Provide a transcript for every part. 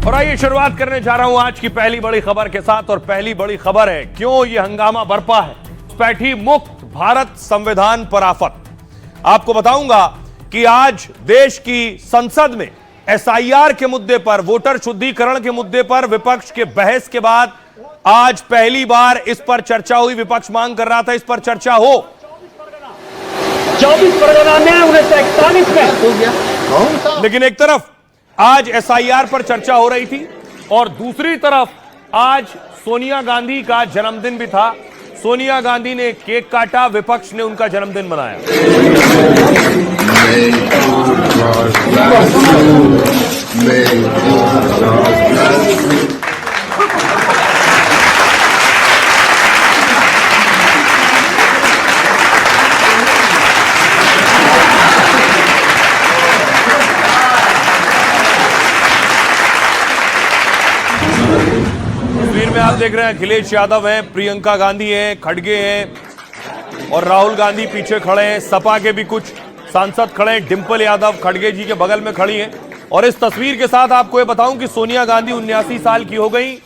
और आइए शुरुआत करने जा रहा हूं आज की पहली बड़ी खबर के साथ। और पहली बड़ी खबर है, क्यों ये हंगामा बरपा है, घुसपैठी मुक्त भारत संविधान पर आफत। आपको बताऊंगा कि आज देश की संसद में एसआईआर के मुद्दे पर, वोटर शुद्धिकरण के मुद्दे पर विपक्ष के बहस के बाद आज पहली बार इस पर चर्चा हुई। विपक्ष मांग कर रहा था इस पर चर्चा हो। 24 परगना में 1941 में हो गया। लेकिन एक तरफ आज एसआईआर पर चर्चा हो रही थी और दूसरी तरफ आज सोनिया गांधी का जन्मदिन भी था। सोनिया गांधी ने केक काटा, विपक्ष ने उनका जन्मदिन मनाया। तस्वीर में आप देख रहे हैं अखिलेश यादव हैं, प्रियंका गांधी हैं, खड़गे हैं और राहुल गांधी पीछे खड़े हैं। सपा के भी कुछ सांसद खड़े हैं, डिंपल यादव खड़गे जी के बगल में खड़ी हैं। और इस तस्वीर के साथ आपको ये बताऊं कि सोनिया गांधी 79 साल की हो गई,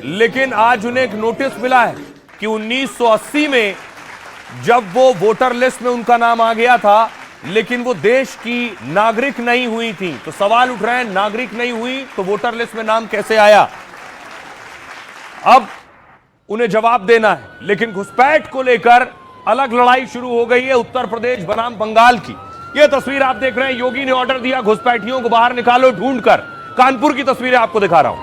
लेकिन आज उन्हें एक नोटिस मिला है कि 1980 में जब वो वोटर लिस्ट में उनका नाम आ गया था, लेकिन वो देश की नागरिक नहीं हुई थी। तो सवाल उठ रहे हैं, नागरिक नहीं हुई तो वोटर लिस्ट में नाम कैसे आया? अब उन्हें जवाब देना है। लेकिन घुसपैठ को लेकर अलग लड़ाई शुरू हो गई है उत्तर प्रदेश बनाम बंगाल की। यह तस्वीर आप देख रहे हैं, योगी ने ऑर्डर दिया घुसपैठियों को बाहर निकालो ढूंढकर। कानपुर की तस्वीरें आपको दिखा रहा हूं।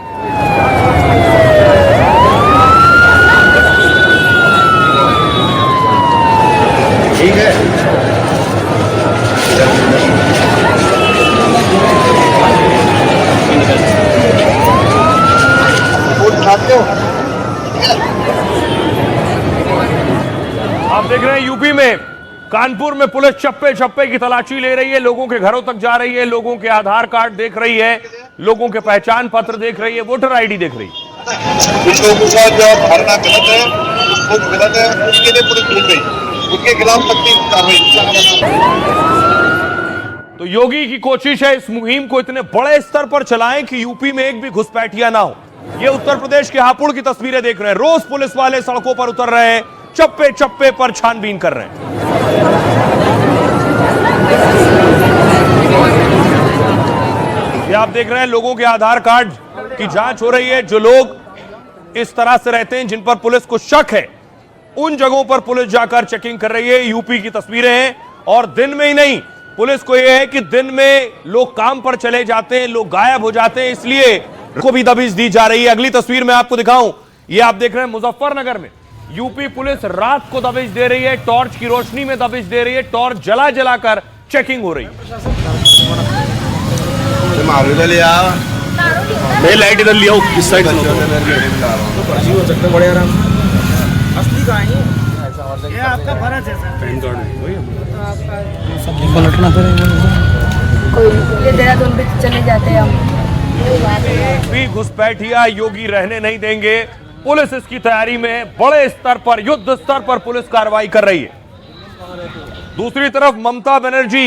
ठीक है, आप देख रहे हैं यूपी में कानपुर में पुलिस चप्पे चप्पे की तलाशी ले रही है, लोगों के घरों तक जा रही है, लोगों के आधार कार्ड देख रही है, लोगों के पहचान पत्र देख रही है, वोटर आईडी देख रही है। कुछ लोगों का जो धारणा गलत है, उसको गलत है, उसके लिए पुलिस ढूंढ रही, उसके खिलाफ सख्ती कार्रवाई। तो योगी की कोशिश है इस मुहिम को इतने बड़े स्तर पर चलाएं कि यूपी में एक भी घुसपैठिया ना हो। ये उत्तर प्रदेश के हापुड़ की तस्वीरें देख रहे हैं, रोज पुलिस वाले सड़कों पर उतर रहे हैं, चप्पे चप्पे पर छानबीन कर रहे हैं। ये आप देख रहे हैं लोगों के आधार कार्ड की जांच हो रही है। जो लोग इस तरह से रहते हैं, जिन पर पुलिस को शक है, उन जगहों पर पुलिस जाकर चेकिंग कर रही है। यूपी की तस्वीरें हैं और दिन में ही नहीं, पुलिस को यह है कि दिन में लोग काम पर चले जाते हैं, लोग गायब हो जाते हैं, इसलिए को भी दबिश दी जा रही है। अगली तस्वीर में आपको दिखाऊं, ये आप देख रहे हैं मुजफ्फरनगर में यूपी पुलिस रात को दबिश दे रही है, टॉर्च की रोशनी में दबिश दे रही है, टॉर्च जला जलाकर चेकिंग हो रही है। लाइट इधर लिया इस साइड से ये आपका फर्ज है सर। पैन कार्ड कोई देहरादून पे चले जाते हैं हम। भी घुसपैठिया योगी रहने नहीं देंगे। पुलिस इसकी तैयारी में बड़े स्तर पर, युद्ध स्तर पर पुलिस कार्रवाई कर रही है। दूसरी तरफ ममता बनर्जी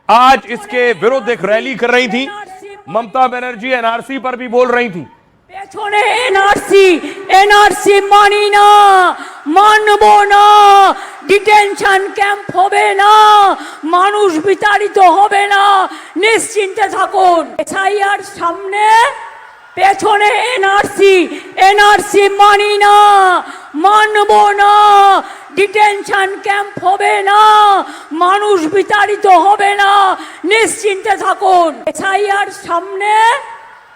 आज इसके विरुद्ध एक रैली कर रही थी। ममता बनर्जी एनआरसी पर भी बोल रही थी। এনআরসি মানি না, মানবো না, ডিটেনশন ক্যাম্প হবে না, মানুষ বিতাড়িত হবে না, নিশ্চিন্তে থাকুন। এসআইআর সামনে, পেছনে এনআরসি মানি না, মানবো না, ডিটেনশন ক্যাম্প হবে না, মানুষ বিতাড়িত হবে না, নিশ্চিন্তে থাকুন। এসআইআর সামনে,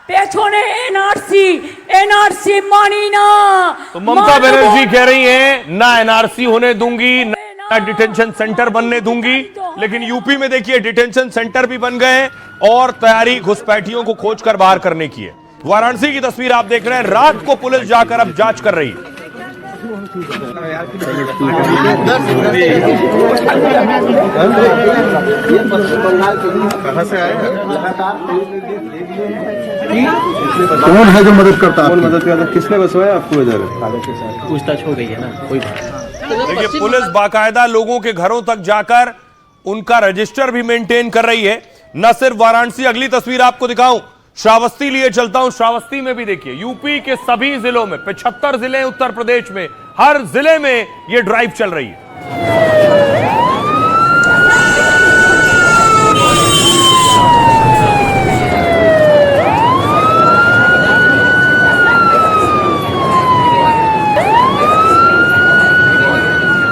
পেছনে এনআরসি মানি না। तो ममता बनर्जी कह रही हैं ना एनआरसी होने दूंगी, ना डिटेंशन सेंटर बनने दूंगी। लेकिन यूपी में देखिए डिटेंशन सेंटर भी बन गए और तैयारी घुसपैठियों को खोजकर बाहर करने की है। वाराणसी की तस्वीर आप देख रहे हैं, रात को पुलिस जाकर अब जांच कर रही है। कहां से आए? कौन है जो मदद करता है? कौन मदद करता? किसने बसवाया आपको इधर? पूछताछ हो गई है ना, कोई देखिए पुलिस बाकायदा लोगों के घरों तक जाकर उनका रजिस्टर भी मेंटेन कर रही है। न सिर्फ वाराणसी, अगली तस्वीर आपको दिखाऊं, श्रावस्ती लिए चलता हूं। श्रावस्ती में भी देखिए, यूपी के सभी जिलों में 75 जिले हैं उत्तर प्रदेश में, हर जिले में यह ड्राइव चल रही है।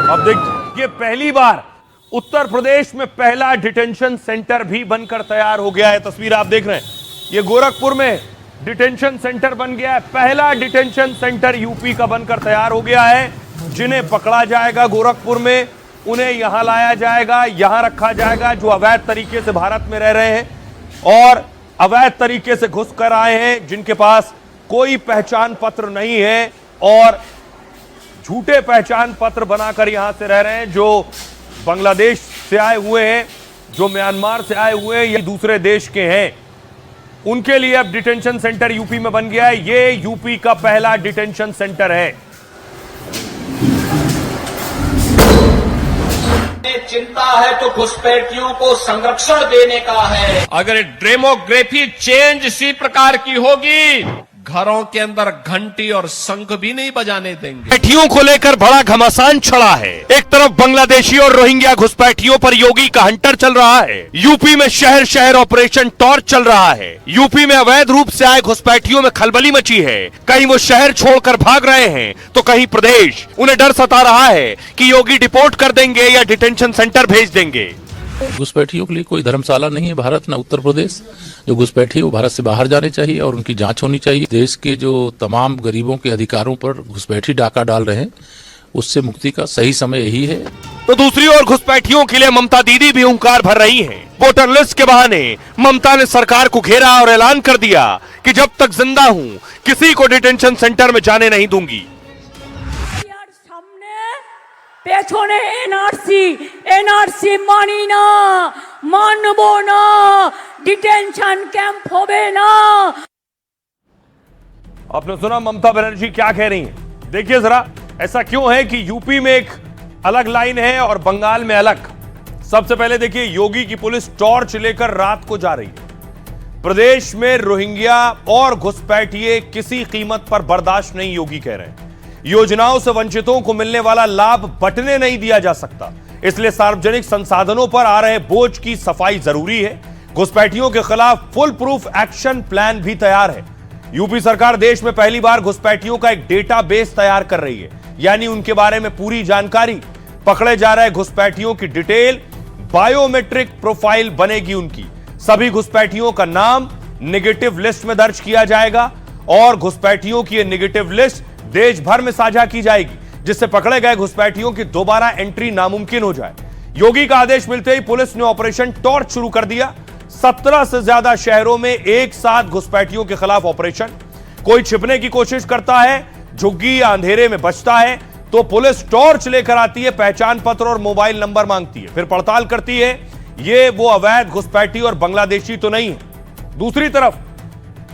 अब देखिए, पहली बार उत्तर प्रदेश में पहला डिटेंशन सेंटर भी बनकर तैयार हो गया है। तस्वीर आप देख रहे हैं, ये गोरखपुर में डिटेंशन सेंटर बन गया है। पहला डिटेंशन सेंटर यूपी का बनकर तैयार हो गया है। जिन्हें पकड़ा जाएगा गोरखपुर में, उन्हें यहां लाया जाएगा, यहां रखा जाएगा, जो अवैध तरीके से भारत में रह रहे हैं और अवैध तरीके से घुस कर आए हैं, जिनके पास कोई पहचान पत्र नहीं है और झूठे पहचान पत्र बनाकर यहां से रह रहे हैं, जो बांग्लादेश से आए हुए हैं, जो म्यांमार से आए हुए हैं या दूसरे देश के हैं। उनके लिए अब डिटेंशन सेंटर यूपी में बन गया है। ये यूपी का पहला डिटेंशन सेंटर है। चिंता है तो घुसपैठियों को संरक्षण देने का है। अगर डेमोग्राफी चेंज इसी प्रकार की होगी, घरों के अंदर घंटी और शंख भी नहीं बजाने देंगे। घुसपैठियों को लेकर बड़ा घमासान छड़ा है। एक तरफ बांग्लादेशी और रोहिंग्या घुसपैठियों पर योगी का हंटर चल रहा है। यूपी में शहर शहर ऑपरेशन टॉर्च चल रहा है। यूपी में अवैध रूप से आए घुसपैठियों में खलबली मची है। कहीं वो शहर छोड़कर भाग रहे हैं तो कहीं प्रदेश। उन्हें डर सता रहा है कि योगी डिपोर्ट कर देंगे या डिटेंशन सेंटर भेज देंगे। घुसपैठियों के लिए कोई धर्मशाला नहीं है भारत न उत्तर प्रदेश। जो घुसपैठी है वो भारत से बाहर जाने चाहिए और उनकी जांच होनी चाहिए। देश के जो तमाम गरीबों के अधिकारों पर घुसपैठी डाका डाल रहे हैं, उससे मुक्ति का सही समय यही है। तो दूसरी ओर घुसपैठियों के लिए ममता दीदी भी हुंकार भर रही हैं। वोटर लिस्ट के बहाने ममता ने सरकार को घेरा और ऐलान कर दिया कि जब तक जिंदा हूं किसी को डिटेंशन सेंटर में जाने नहीं दूंगी। পেছনে এনআরসি মানি না, মানবো না, ডিটেনশন ক্যাম্প হবে না। आपने सुना ममता बनर्जी क्या कह रही हैं। देखिए जरा, ऐसा क्यों है कि यूपी में एक अलग लाइन है और बंगाल में अलग। सबसे पहले देखिए, योगी की पुलिस टॉर्च लेकर रात को जा रही है। प्रदेश में रोहिंग्या और घुसपैठिए किसी कीमत पर बर्दाश्त नहीं, योगी कह रहे हैं। योजनाओं से वंचितों को मिलने वाला लाभ बंटने नहीं दिया जा सकता, इसलिए सार्वजनिक संसाधनों पर आ रहे बोझ की सफाई जरूरी है। घुसपैठियों के खिलाफ फुल प्रूफ एक्शन प्लान भी तैयार है। यूपी सरकार देश में पहली बार घुसपैठियों का एक डेटाबेस तैयार कर रही है, यानी उनके बारे में पूरी जानकारी। पकड़े जा रहे घुसपैठियों की डिटेल, बायोमेट्रिक प्रोफाइल बनेगी उनकी। सभी घुसपैठियों का नाम नेगेटिव लिस्ट में दर्ज किया जाएगा और घुसपैठियों की यह नेगेटिव लिस्ट देश भर में साझा की जाएगी, जिससे पकड़े गए घुसपैठियों की दोबारा एंट्री नामुमकिन हो जाए। योगी का आदेश मिलते ही पुलिस ने ऑपरेशन टॉर्च शुरू कर दिया। 17 से ज्यादा शहरों में एक साथ घुसपैठियों के खिलाफ ऑपरेशन। कोई छिपने की कोशिश करता है, झुग्गी या अंधेरे में बचता है, तो पुलिस टॉर्च लेकर आती है, पहचान पत्र और मोबाइल नंबर मांगती है, फिर पड़ताल करती है ये वो अवैध घुसपैठी और बांग्लादेशी तो नहीं है। दूसरी तरफ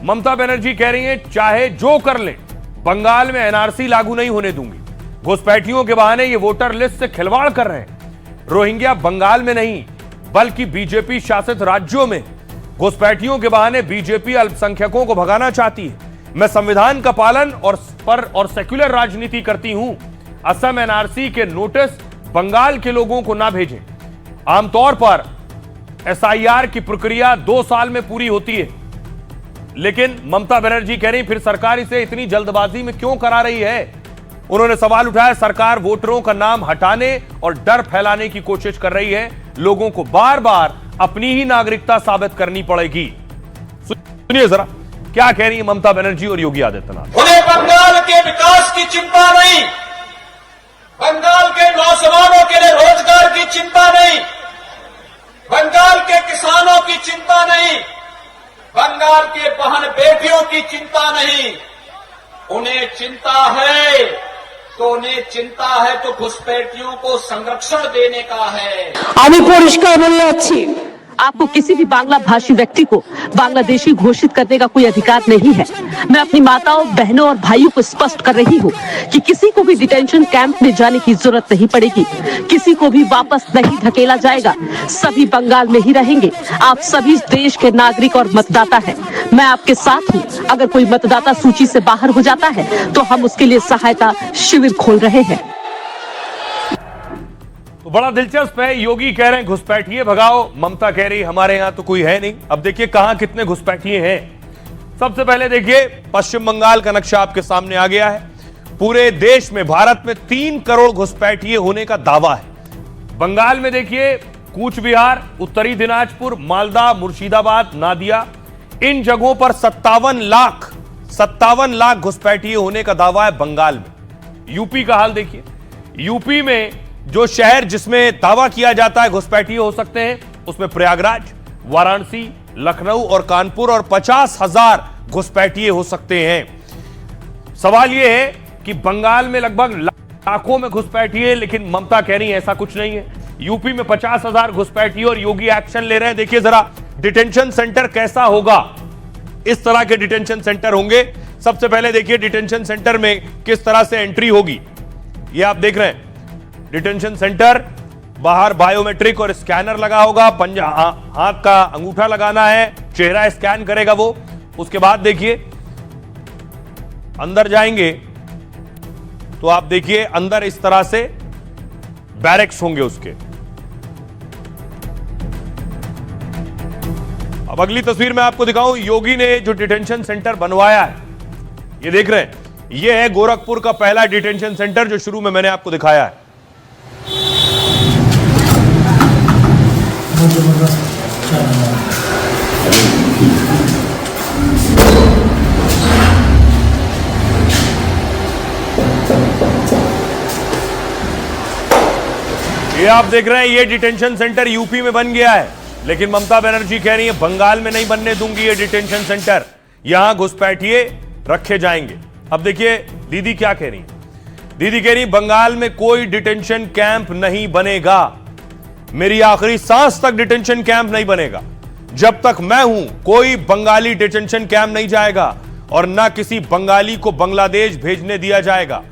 ममता बनर्जी कह रही है, चाहे जो कर ले, बंगाल में एनआरसी लागू नहीं होने दूंगी। घुसपैठियों के बहाने ये वोटर लिस्ट से खिलवाड़ कर रहे हैं। रोहिंग्या बंगाल में नहीं बल्कि बीजेपी शासित राज्यों में घुसपैठियों के बहाने बीजेपी अल्पसंख्यकों को भगाना चाहती है। मैं संविधान का पालन और सेक्युलर राजनीति करती हूं। असम एनआरसी के नोटिस बंगाल के लोगों को ना भेजें। आमतौर पर एसआईआर की प्रक्रिया 2 साल में पूरी होती है, लेकिन ममता बनर्जी कह रही फिर सरकार इसे इतनी जल्दबाजी में क्यों करा रही है। उन्होंने सवाल उठाया, सरकार वोटरों का नाम हटाने और डर फैलाने की कोशिश कर रही है। लोगों को बार बार अपनी ही नागरिकता साबित करनी पड़ेगी। सुनिए जरा क्या कह रही है ममता बनर्जी और योगी आदित्यनाथ। उन्हें बंगाल के विकास की चिंता नहीं, बंगाल के नौजवानों के लिए रोजगार की चिंता नहीं, बंगाल के किसानों की चिंता नहीं, बंगाल के बहन बेटियों की चिंता नहीं। उन्हें चिंता है तो घुसपैठियों को संरक्षण देने का है। আমি পরিষ্কার বলে যাচ্ছি, आपको किसी भी बांग्ला भाषी व्यक्ति को बांग्लादेशी घोषित करने का कोई अधिकार नहीं है। मैं अपनी माताओं, बहनों और भाइयों को स्पष्ट कर रही हूँ कि किसी को भी डिटेंशन कैंप में जाने की जरूरत नहीं पड़ेगी, किसी को भी वापस नहीं धकेला जाएगा, सभी बंगाल में ही रहेंगे। आप सभी देश के नागरिक और मतदाता हैं, मैं आपके साथ हूँ। अगर कोई मतदाता सूची से बाहर हो जाता है तो हम उसके लिए सहायता शिविर खोल रहे हैं। तो बड़ा दिलचस्प है, योगी कह रहे हैं घुसपैठिए भगाओ, ममता कह रही हमारे यहां तो कोई है नहीं। अब देखिए कहां कितने घुसपैठिए हैं। सबसे पहले देखिए पश्चिम बंगाल का नक्शा आपके सामने आ गया है। पूरे देश में, भारत में 3 करोड़ घुसपैठिए होने का दावा है। बंगाल में देखिए कूच बिहार, उत्तरी दिनाजपुर, मालदा, मुर्शिदाबाद, नादिया, इन जगहों पर 57 लाख घुसपैठिए होने का दावा है बंगाल में। यूपी का हाल देखिए, यूपी में जो शहर जिसमें दावा किया जाता है घुसपैठिए हो सकते हैं, उसमें प्रयागराज, वाराणसी, लखनऊ और कानपुर, और 50,000 घुसपैठिए हो सकते हैं। सवाल यह है कि बंगाल में लगभग लाखों में घुसपैठिए, लेकिन ममता कह रही है ऐसा कुछ नहीं है। यूपी में 50,000 घुसपैठिए और योगी एक्शन ले रहे हैं। देखिए जरा डिटेंशन सेंटर कैसा होगा, इस तरह के डिटेंशन सेंटर होंगे। सबसे पहले देखिए डिटेंशन सेंटर में किस तरह से एंट्री होगी, ये आप देख रहे हैं। डिटेंशन सेंटर, बाहर बायोमेट्रिक और स्कैनर लगा होगा, हाथ का अंगूठा लगाना है, चेहरा स्कैन करेगा वो। उसके बाद देखिए अंदर जाएंगे तो आप देखिए अंदर इस तरह से बैरक्स होंगे उसके। अब अगली तस्वीर में आपको दिखाऊं, योगी ने जो डिटेंशन सेंटर बनवाया है, ये देख रहे हैं, ये है गोरखपुर का पहला डिटेंशन सेंटर जो शुरू में मैंने आपको दिखाया है। ये आप देख रहे हैं, ये डिटेंशन सेंटर यूपी में बन गया है, लेकिन ममता बनर्जी कह रही है बंगाल में नहीं बनने दूंगी ये डिटेंशन सेंटर, यहां घुसपैठिए रखे जाएंगे। अब देखिए दीदी क्या कह रही है। दीदी कह रही बंगाल में कोई डिटेंशन कैंप नहीं बनेगा, मेरी आखिरी सांस तक डिटेंशन कैंप नहीं बनेगा। जब तक मैं हूं कोई बंगाली डिटेंशन कैंप नहीं जाएगा और ना किसी बंगाली को बांग्लादेश भेजने दिया जाएगा।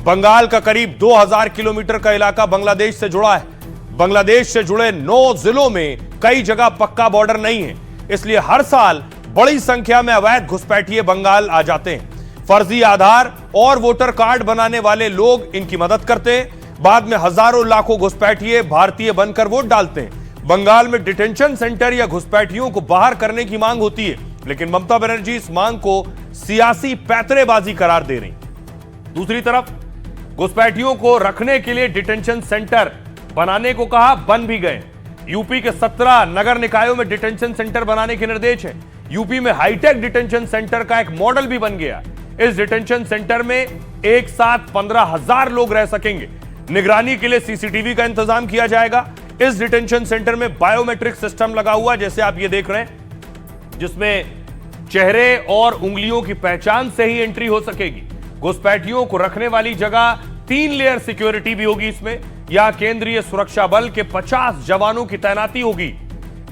बंगाल का करीब 2000 किलोमीटर का इलाका बांग्लादेश से जुड़ा है। बांग्लादेश से जुड़े 9 जिलों में कई जगह पक्का बॉर्डर नहीं है, इसलिए हर साल बड़ी संख्या में अवैध घुसपैठिए बंगाल आ जाते हैं। फर्जी आधार और वोटर कार्ड बनाने वाले लोग इनकी मदद करते हैं, बाद में हजारों लाखों घुसपैठिए भारतीय बनकर वोट डालते हैं। बंगाल में डिटेंशन सेंटर या घुसपैठियों को बाहर करने की मांग होती है, लेकिन ममता बनर्जी इस मांग को सियासी पैतरेबाजी करार दे रही। दूसरी तरफ घुसपैठियों को रखने के लिए डिटेंशन सेंटर बनाने को कहा, बन भी गए। यूपी के 17 नगर निकायों में डिटेंशन सेंटर बनाने के निर्देश हैं। यूपी में हाईटेक डिटेंशन सेंटर का एक मॉडल भी बन गया। इस डिटेंशन सेंटर में एक साथ 15,000 लोग रह सकेंगे। निगरानी के लिए सीसीटीवी का इंतजाम किया जाएगा। इस डिटेंशन सेंटर में बायोमेट्रिक सिस्टम लगा हुआ, जैसे आप ये देख रहे हैं, जिसमें चेहरे और उंगलियों की पहचान से ही एंट्री हो सकेगी। घुसपैठियों को रखने वाली जगह 3 लेयर सिक्योरिटी भी होगी इसमें। यहां केंद्रीय सुरक्षा बल के 50 जवानों की तैनाती होगी।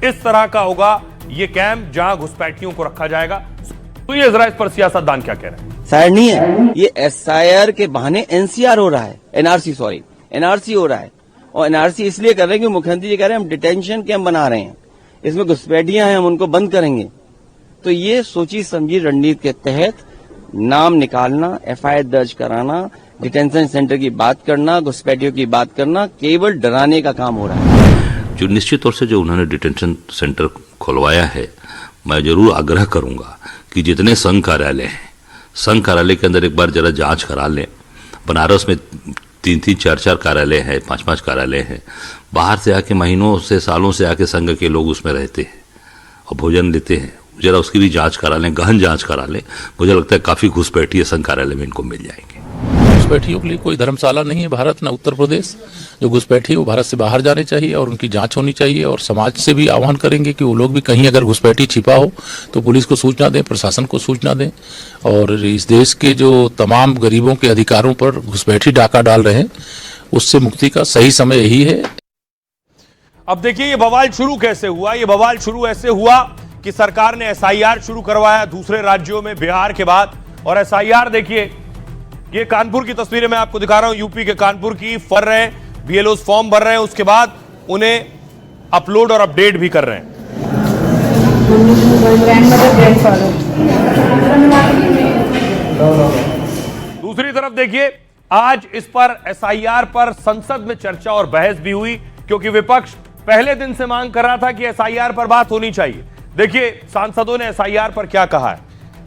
इस तरह का होगा यह कैंप जहां घुसपैठियों को रखा जाएगा। तो ये जरा इस पर सियासतदान क्या कह रहे हैं। सर नहीं है, ये SIR के बहाने NCR हो रहा है, NRC हो रहा है। और NRC इसलिए कर रहे हैं कि मुख्यमंत्री जी कह रहे हैं हम डिटेंशन कैंप बना रहे हैं, इसमें घुसपैठियां हैं, हम उनको बंद करेंगे। तो ये सोची समझी रणनीति के तहत नाम निकालना, FIR दर्ज कराना, डिटेंशन सेंटर की बात करना, घुसपैठियों की बात करना, केवल डराने का काम हो रहा है। जो निश्चित तौर से जो उन्होंने डिटेंशन सेंटर खुलवाया है, मैं जरूर आग्रह करूंगा कि जितने संघ कार्यालय हैं, संघ कार्यालय के अंदर एक बार जरा जांच करा लें। बनारस में 3-3, 4-4 कार्यालय हैं, 5-5 कार्यालय हैं। बाहर से आके महीनों से, सालों से आके संघ के लोग उसमें रहते हैं और भोजन लेते हैं। जरा उसकी भी जांच करा लें, गहन जांच करा लें। मुझे लगता है काफी घुसपैठिए संघ कार्यालय में इनको मिल जाएंगे। घुसपैठियों के लिए कोई धर्मशाला नहीं है भारत न उत्तर प्रदेश। जो घुसपैठी वो भारत से बाहर जाने चाहिए और उनकी जांच होनी चाहिए। और समाज से भी आह्वान करेंगे कि वो लोग भी कहीं अगर घुसपैठी छिपा हो तो पुलिस को सूचना दें, प्रशासन को सूचना दें। और इस देश के जो तमाम गरीबों के अधिकारों पर घुसपैठी डाका डाल रहे हैं, उससे मुक्ति का सही समय यही है। अब देखिए ये बवाल शुरू कैसे हुआ। ये बवाल शुरू ऐसे हुआ कि सरकार ने एसआईआर शुरू करवाया दूसरे राज्यों में बिहार के बाद। और एसआईआर देखिए, ये कानपुर की तस्वीरें मैं आपको दिखा रहा हूं, यूपी के कानपुर की। भर रहे हैं बीएलओ फॉर्म भर रहे हैं, उसके बाद उन्हें अपलोड और अपडेट भी कर रहे हैं। दूसरी तरफ देखिए, आज इस पर एसआईआर पर संसद में चर्चा और बहस भी हुई, क्योंकि विपक्ष पहले दिन से मांग कर रहा था कि एसआईआर पर बात होनी चाहिए। देखिए सांसदों ने एसआईआर पर क्या कहा है।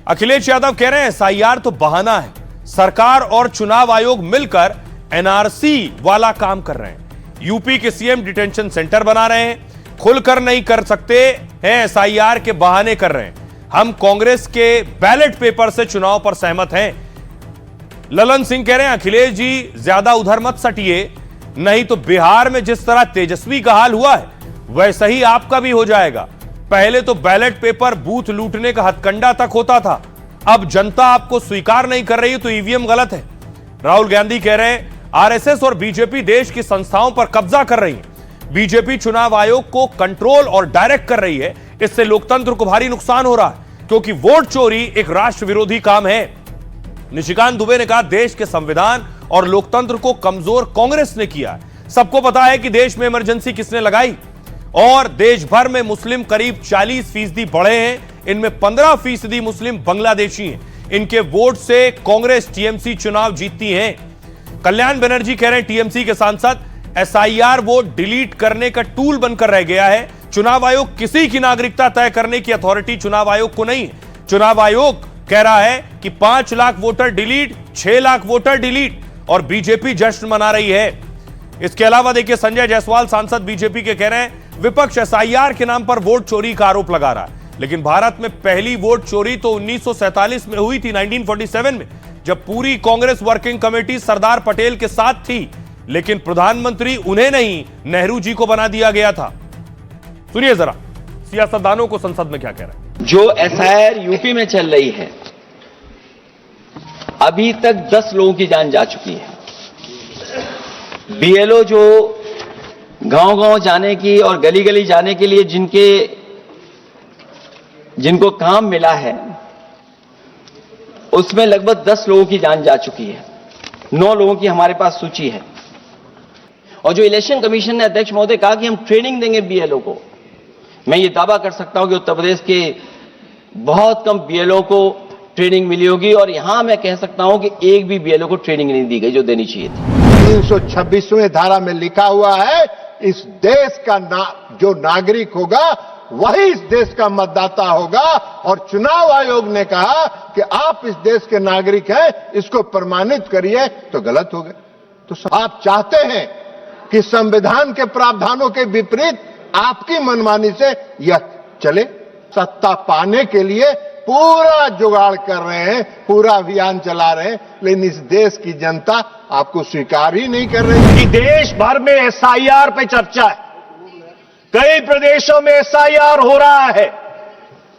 अखिलेश यादव कह रहे हैं एसआईआर तो बहाना है, सरकार और चुनाव आयोग मिलकर एनआरसी वाला काम कर रहे हैं। यूपी के सीएम डिटेंशन सेंटर बना रहे हैं, खुलकर नहीं कर सकते हैं, एसआईआर के बहाने कर रहे हैं। हम कांग्रेस के बैलेट पेपर से चुनाव पर सहमत हैं। ललन सिंह कह रहे हैं अखिलेश जी ज्यादा उधर मत सटिए, नहीं तो बिहार में जिस तरह तेजस्वी का हाल हुआ है वैसा ही आपका भी हो जाएगा। पहले तो बैलेट पेपर बूथ लूटने का हथकंडा तक होता था, अब जनता आपको स्वीकार नहीं कर रही है तो ईवीएम गलत है। राहुल गांधी कह रहे हैं आरएसएस और बीजेपी देश की संस्थाओं पर कब्जा कर रही है। बीजेपी चुनाव आयोग को कंट्रोल और डायरेक्ट कर रही है, इससे लोकतंत्र को भारी नुकसान हो रहा है, क्योंकि वोट चोरी एक राष्ट्र विरोधी काम है। निशिकांत दुबे ने कहा देश के संविधान और लोकतंत्र को कमजोर कांग्रेस ने किया है। सबको पता है कि देश में इमरजेंसी किसने लगाई, और देश भर में मुस्लिम करीब 40% बढ़े हैं, इनमें 15% मुस्लिम बांग्लादेशी हैं। इनके वोट से कांग्रेस टीएमसी चुनाव जीतती है। कल्याण बनर्जी कह रहे हैं टीएमसी के सांसद एसआईआर वोट डिलीट करने का टूल बनकर रह गया है। चुनाव आयोग किसी की नागरिकता तय करने की अथॉरिटी चुनाव आयोग को नहीं है। चुनाव आयोग कह रहा है कि 5 lakh voter delete, 6 lakh voter delete, और बीजेपी जश्न मना रही है। इसके अलावा देखिए संजय जायसवाल सांसद बीजेपी के कह रहे हैं विपक्ष एसआईआर के नाम पर वोट चोरी का आरोप लगा रहा है, लेकिन भारत में पहली वोट चोरी तो 1947 में हुई थी, 1947 में, जब पूरी कांग्रेस वर्किंग कमेटी सरदार पटेल के साथ थी, लेकिन प्रधानमंत्री उन्हें नहीं नेहरू जी को बना दिया गया था। सुनिए जरा सियासतदानों को संसद में क्या कह रहे हैं। जो एसआईआर यूपी में चल रही है, अभी तक 10 लोगों की जान जा चुकी है। बीएलओ जो गांव-गांव जाने की और गली-गली जाने के लिए जिनको काम मिला है, उसमें लगभग 10 लोगों की जान जा चुकी है। 9 लोगों की हमारे पास सूची है। और जो इलेक्शन कमीशन ने अध्यक्ष महोदय कहा कि हम ट्रेनिंग देंगे बीएलओ को, मैं ये दावा कर सकता हूं कि उत्तर प्रदेश के बहुत कम बीएलओ को ट्रेनिंग मिली होगी, और यहां मैं कह सकता हूं कि एक भी बीएलओ को ट्रेनिंग नहीं दी गई जो देनी चाहिए थी। 326वें धारा में लिखा हुआ है इस देश का जो नागरिक होगा वही इस देश का मतदाता होगा, और चुनाव आयोग ने कहा कि आप इस देश के नागरिक हैं, इसको प्रमाणित करिए, तो गलत हो गए। तो आप चाहते हैं कि संविधान के प्रावधानों के विपरीत आपकी मनमानी से यह चले। सत्ता पाने के लिए पूरा जुगाड़ कर रहे हैं, पूरा अभियान चला रहे हैं, लेकिन इस देश की जनता आपको स्वीकार ही नहीं कर रही। कि देश भर में एसआईआर पे चर्चा है, कई प्रदेशों में एसआईआर हो रहा है,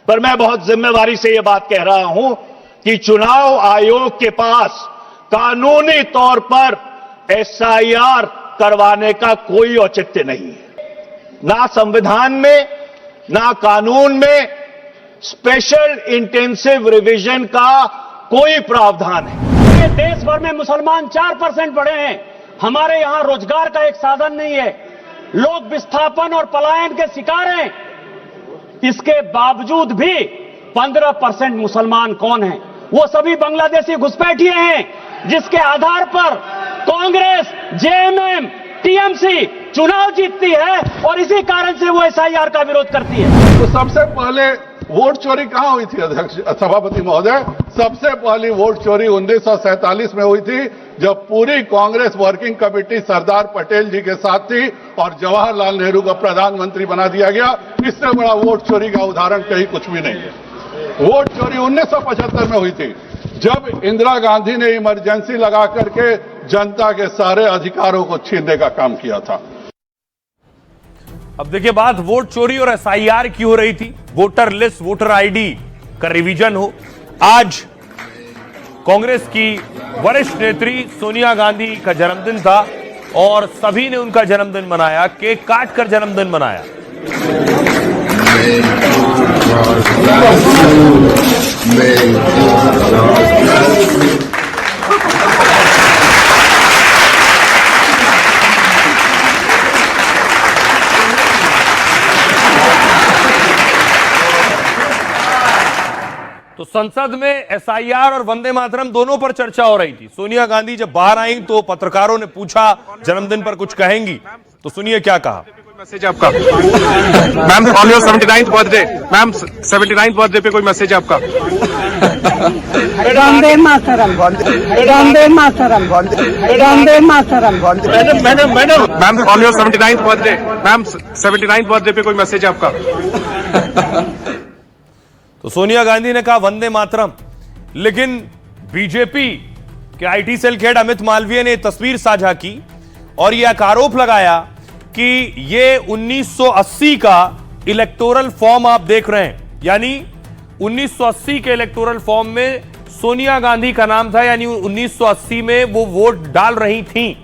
पर मैं बहुत जिम्मेदारी से यह बात कह रहा हूं कि चुनाव आयोग के पास कानूनी तौर पर एसआईआर करवाने का कोई औचित्य नहीं है। ना संविधान में, ना कानून में स्पेशल इंटेंसिव रिवीजन का कोई प्रावधान है। देश भर में मुसलमान 4% बढ़े हैं, हमारे यहां रोजगार का एक साधन नहीं है, लोग विस्थापन और पलायन के शिकार हैं। इसके बावजूद भी 15% मुसलमान कौन हैं? वो सभी बांग्लादेशी घुसपैठिए हैं, जिसके आधार पर कांग्रेस, जेएमएम, टीएमसी चुनाव जीतती है, और इसी कारण से वो एसआईआर का विरोध करती है। तो सबसे पहले वोट चोरी कहां हुई थी अध्यक्ष सभापति महोदय? सबसे पहली वोट चोरी 1947 में हुई थी, जब पूरी कांग्रेस वर्किंग कमेटी सरदार पटेल जी के साथ थी और जवाहरलाल नेहरू को प्रधानमंत्री बना दिया गया। इससे बड़ा वोट चोरी का उदाहरण कहीं कुछ भी नहीं है। वोट चोरी 1975 में हुई थी, जब इंदिरा गांधी ने इमरजेंसी लगा करके जनता के सारे अधिकारों को छीनने का काम किया था। अब देखिए बात वोट चोरी और एसआईआर की हो रही थी। वोटर लिस्ट, वोटर आईडी का रिवीजन हो। आज कांग्रेस की वरिष्ठ नेत्री सोनिया गांधी का जन्मदिन था, और सभी ने उनका जन्मदिन मनाया, केक काट कर जन्मदिन मनाया। तो संसद में एसआईआर और वंदे मातरम दोनों पर चर्चा हो रही थी। सोनिया गांधी जब बाहर आई तो पत्रकारों ने पूछा जन्मदिन पर कुछ कहेंगी, तो सुनिए क्या कहा। मैसेज आपका ma'am on your 79th birthday, ma'am 79th birthday पे कोई मैसेज आपका? Vande Mataram, Vande Mataram, Vande Mataram. Ma'am on your 79th birthday, ma'am 79th birthday पे कोई मैसेज आपका? तो सोनिया गांधी ने कहा वंदे मातरम, लेकिन बीजेपी के आईटी सेल के हेड अमित मालवीय ने तस्वीर साझा की और यह आरोप लगाया कि ये 1980 का इलेक्टोरल फॉर्म आप देख रहे हैं, यानी 1980 के इलेक्टोरल फॉर्म में सोनिया गांधी का नाम था, यानी 1980 में वो वोट डाल रही थीं।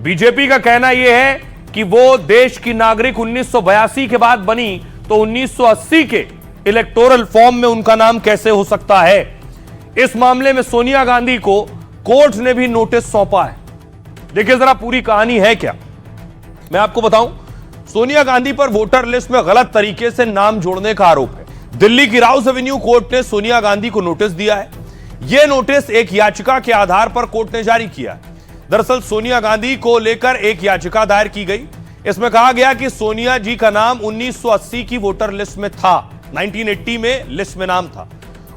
बीजेपी का कहना यह है कि वो देश की नागरिक 1982 के बाद बनी, तो 1980 के इलेक्टोरल फॉर्म में उनका नाम कैसे हो सकता है। इस मामले में सोनिया गांधी को कोर्ट ने भी नोटिस सौंपा है। देखिए जरा पूरी कहानी है क्या, मैं आपको बताऊं। सोनिया गांधी पर वोटर लिस्ट में गलत तरीके से नाम जोड़ने का आरोप है। दिल्ली की राउस एवेन्यू कोर्ट ने सोनिया गांधी को नोटिस दिया है। यह नोटिस एक याचिका के आधार पर कोर्ट ने जारी किया है। दरअसल सोनिया गांधी को लेकर एक याचिका दायर की गई। इसमें कहा गया कि सोनिया जी का नाम 1980 की वोटर लिस्ट में था, 1980 में लिस्ट में नाम था।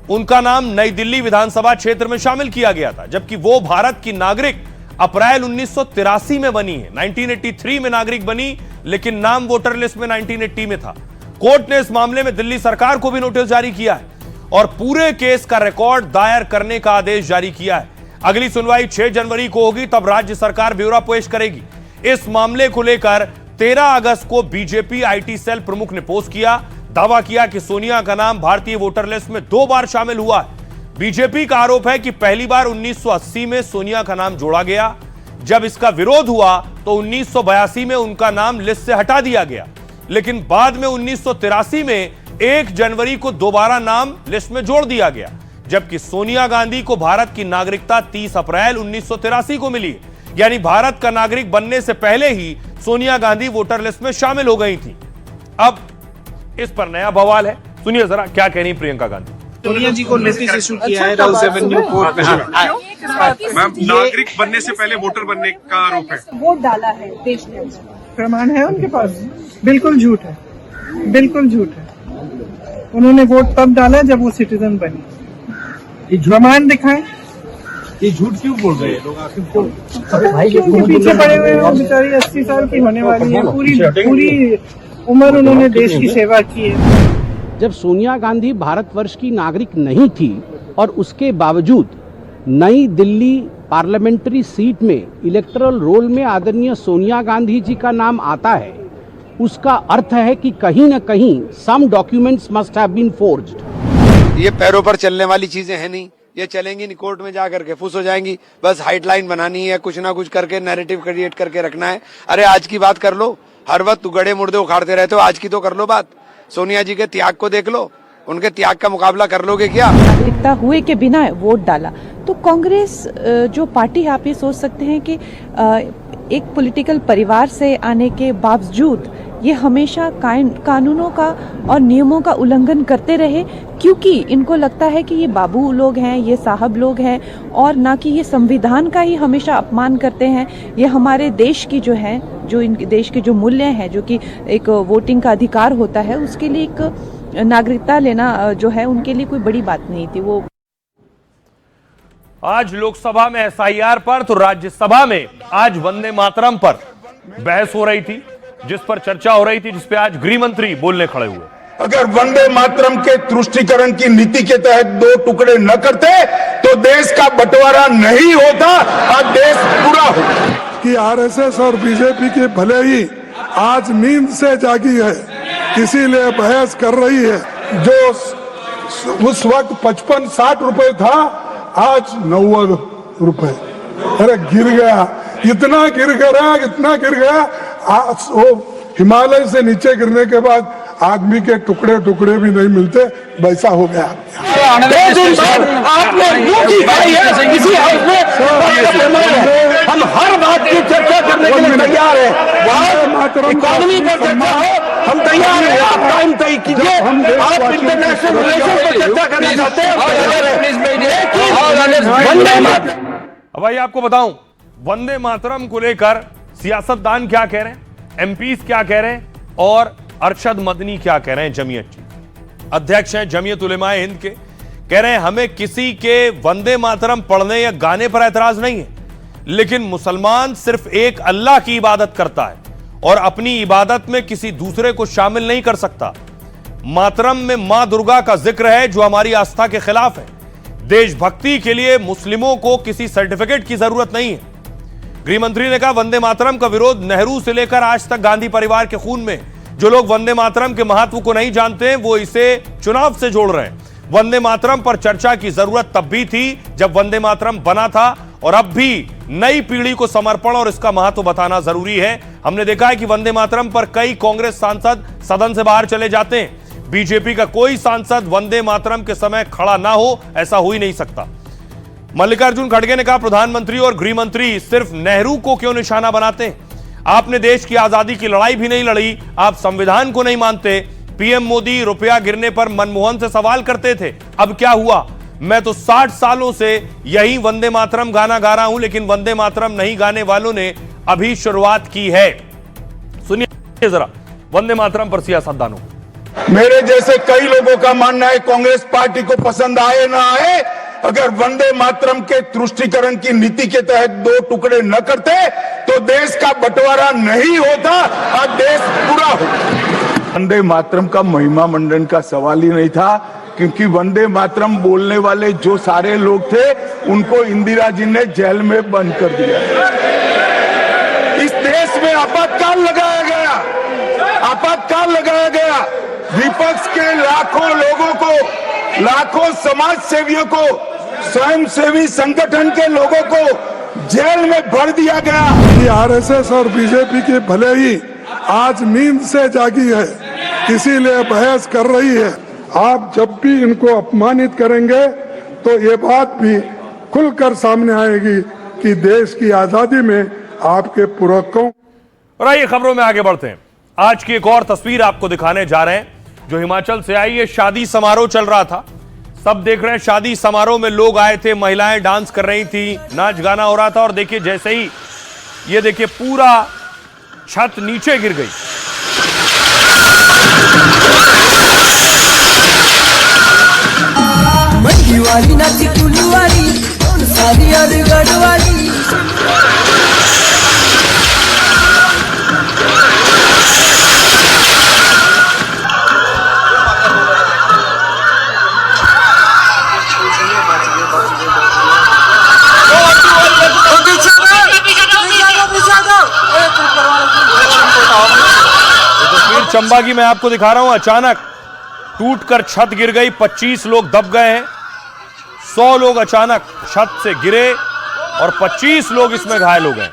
उनका नाम नई दिल्ली विधानसभा क्षेत्र में शामिल किया गया था, जबकि वो भारत की नागरिक अप्रैल 1983 में बनी है। 1983 में नागरिक बनी, लेकिन नाम वोटर लिस्ट में 1980 में था। कोर्ट ने इस मामले में दिल्ली सरकार को भी नोटिस जारी किया है और पूरे केस का रिकॉर्ड दायर करने का आदेश जारी किया है। अगली सुनवाई 6 जनवरी को होगी, तब राज्य सरकार ब्यौरा पेश करेगी। इस मामले को लेकर 13 अगस्त को बीजेपी आईटी सेल प्रमुख ने पोस्ट किया, दावा किया कि सोनिया का नाम भारतीय वोटर लिस्ट में 2 बार शामिल हुआ है। बीजेपी का आरोप है कि पहली बार 1980 में सोनिया का नाम जोड़ा गया। जब इसका विरोध हुआ तो 1982 में उनका नाम लिस्ट से हटा दिया गया, लेकिन बाद में 1983 में 1 जनवरी को दोबारा नाम लिस्ट में जोड़ दिया गया, जबकि सोनिया गांधी को भारत की नागरिकता 30 अप्रैल 1983 को मिली, यानी भारत का नागरिक बनने से पहले ही सोनिया गांधी वोटर लिस्ट में शामिल हो गई थी। अब इस पर नया बवाल है, सुनिए जरा क्या कह रही प्रियंका गांधी। सोनिया जी को नोटिस इशू किया है राउस एवेन्यू कोर्ट में। मैम नागरिक बनने से पहले वोटर बनने का आरोप है। वोट डाला है देश में, प्रमाण है उनके पास? बिल्कुल झूठ है, बिल्कुल झूठ है। उन्होंने वोट तब डाला जब वो सिटीजन बने। प्रमाण दिखाएं। ये झूठ क्यों बोल रहे हैं लोग? आखिर पीछे पड़े हुए हैं, बेचारी 80 साल की होने वाली है, पूरी उम्र उन्होंने देश की सेवा की है। जब सोनिया गांधी भारतवर्ष की नागरिक नहीं थी और उसके बावजूद नई दिल्ली पार्लियामेंट्री सीट में इलेक्टोरल रोल में आदरणीय सोनिया गांधी जी का नाम आता है, उसका अर्थ है कि कहीं न कहीं some documents must have been forged. ये पैरों पर चलने वाली चीजें हैं नहीं, ये चलेंगी नहीं, कोर्ट में जा करके फुस हो जाएंगी। बस हाइडलाइन बनानी है, कुछ ना कुछ करके नैरेटिव क्रिएट करके रखना है। अरे आज की बात कर लो, हर वक्त गड़े मुर्दे उखाड़ते रहते हो, आज की तो कर लो बात। सोनिया जी के त्याग को देख लो, उनके त्याग का मुकाबला कर लोगे क्या? नागरिकता हुए के बिना वोट डाला, तो कांग्रेस जो पार्टी है, आप ये सोच सकते हैं कि एक पॉलिटिकल परिवार से आने के बावजूद ये हमेशा कानूनों का और नियमों का उल्लंघन करते रहे, क्योंकि इनको लगता है कि ये बाबू लोग हैं, ये साहब लोग हैं, और ना कि ये संविधान का ही हमेशा अपमान करते हैं। ये हमारे देश की जो है, जो इन देश के जो मूल्य हैं, जो कि एक वोटिंग का अधिकार होता है, उसके लिए एक नागरिकता लेना जो है उनके लिए कोई बड़ी बात नहीं थी। वो आज लोकसभा में एसआईआर पर, तो राज्यसभा में आज वंदे मातरम पर बहस हो रही थी, जिस पर चर्चा हो रही थी, जिस पे आज गृह मंत्री बोलने खड़े हुए। अगर वंदे मातरम के तुष्टीकरण की नीति के तहत 2 टुकड़े न करते तो देश का बंटवारा नहीं होता और देश पूरा होता। कि आरएसएस और बीजेपी की भले ही आज नींद से जागी है, इसीलिए बहस कर रही है। जो उस वक्त 55-60 रुपए था, आज 90 रुपए। अरे गिर गया। इतना गिर गया वो हिमालय से नीचे गिरने के बाद आदमी के टुकड़े टुकड़े भी नहीं मिलते, वैसा हो गया। आपने ड्यूटी खाई है किसी हाउस में, हम हर बात की चर्चा करने के लिए तैयार है। इकोनॉमी पर चर्चा हो, हम तैयार हैं। आप टाइम तय कीजिए, आप इंटरनेशनल रिलेशन पर चर्चा करना चाहते हैं। अब भाई आपको बताऊं, वंदे मातरम को लेकर सियासतदान क्या कह रहे हैं, एमपीज क्या कह रहे हैं और अरशद मदनी क्या कह रहे हैं। जमीयत अध्यक्ष हैं जमीयत उलेमाए हिंद के, कह रहे हैं हमें किसी के वंदे मातरम पढ़ने या गाने पर एतराज नहीं है, लेकिन मुसलमान सिर्फ एक अल्लाह की इबादत करता है और अपनी इबादत में किसी दूसरे को शामिल नहीं कर सकता। मातरम में मां दुर्गा का जिक्र है जो हमारी आस्था के खिलाफ है। देशभक्ति के लिए मुस्लिमों को किसी सर्टिफिकेट की जरूरत नहीं है। गृह मंत्री ने कहा वंदे मातरम का विरोध नेहरू से लेकर आज तक गांधी परिवार के खून में। जो लोग वंदे मातरम के महत्व को नहीं जानते हैं वो इसे चुनाव से जोड़ रहे हैं। वंदे मातरम पर चर्चा की जरूरत तब भी थी जब वंदे मातरम बना था और अब भी नई पीढ़ी को समर्पण और इसका महत्व बताना जरूरी है। हमने देखा है कि वंदे मातरम पर कई कांग्रेस सांसद सदन से बाहर चले जाते हैं। बीजेपी का कोई सांसद वंदे मातरम के समय खड़ा ना हो, ऐसा हो ही नहीं सकता। मल्लिकार्जुन खड़गे ने कहा प्रधानमंत्री और गृह मंत्री सिर्फ नेहरू को क्यों निशाना बनाते हैं? आपने देश की आजादी की लड़ाई भी नहीं लड़ी, आप संविधान को नहीं मानते। पीएम मोदी रुपया गिरने पर मनमोहन से सवाल करते थे, अब क्या हुआ? मैं तो 60 सालों से यही वंदे मातरम गाना गा रहा हूं, लेकिन वंदे मातरम नहीं गाने वालों ने अभी शुरुआत की है। सुनिए जरा वंदे मातरम पर सियासतदानों। मेरे जैसे कई लोगों का मानना है कांग्रेस पार्टी को पसंद आए ना आए, अगर वंदे मातरम के तुष्टीकरण की नीति के तहत 2 टुकड़े न करते तो देश का बंटवारा नहीं होता और देश पूरा होता। वंदे मातरम का महिमा मंडन का सवाल ही नहीं था, क्योंकि वंदे मातरम बोलने वाले जो सारे लोग थे उनको इंदिरा जी ने जेल में बंद कर दिया। इस देश में आपातकाल लगाया गया, विपक्ष के लाखों लोगों को, लाखों समाज सेवियों को, स्वयंसेवी संगठन के लोगों को जेल में भर दिया गया। आरएसएस और बीजेपी की भले ही आज नींद से जागी है, इसीलिए बहस कर रही है। आप जब भी इनको अपमानित करेंगे तो ये बात भी खुलकर सामने आएगी कि देश की आजादी में आपके पूरकों। और आइए खबरों में आगे बढ़ते हैं। आज की एक और तस्वीर आपको दिखाने जा रहे हैं जो हिमाचल से आई है। शादी समारोह चल रहा था, सब देख रहे हैं। शादी समारोह में लोग आए थे, महिलाएं डांस कर रही थी, नाच गाना हो रहा था और देखिए जैसे ही ये देखिए पूरा छत नीचे गिर गई। वाली नाची कुल्लू वाली सारी और गढ़वाली। चंबा की मैं आपको दिखा रहा हूं। अचानक टूटकर छत गिर गई, 25 लोग दब गए हैं। 100 लोग अचानक छत से गिरे और 25 लोग इसमें घायल हो गए।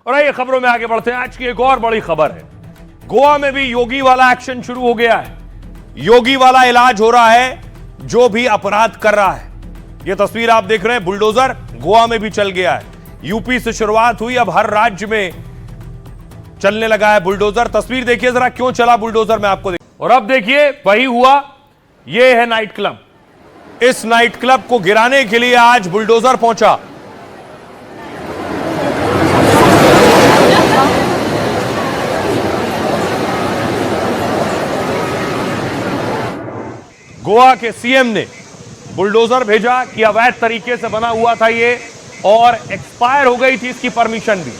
और आइए खबरों में आगे बढ़ते हैं। आज की एक और बड़ी खबर है, गोवा में भी योगी वाला एक्शन शुरू हो गया है। योगी वाला इलाज हो रहा है जो भी अपराध कर रहा है। यह तस्वीर आप देख रहे हैं, बुलडोजर गोवा में भी चल गया है। यूपी से शुरुआत हुई, अब हर राज्य में चलने लगा है बुलडोजर। तस्वीर देखिए जरा, क्यों चला बुलडोजर मैं आपको और अब देखिए वही हुआ। यह है नाइट क्लब। इस नाइट क्लब को गिराने के लिए आज बुलडोजर पहुंचा। गोवा के सीएम ने बुलडोजर भेजा कि अवैध तरीके से बना हुआ था ये और एक्सपायर हो गई थी इसकी परमिशन भी।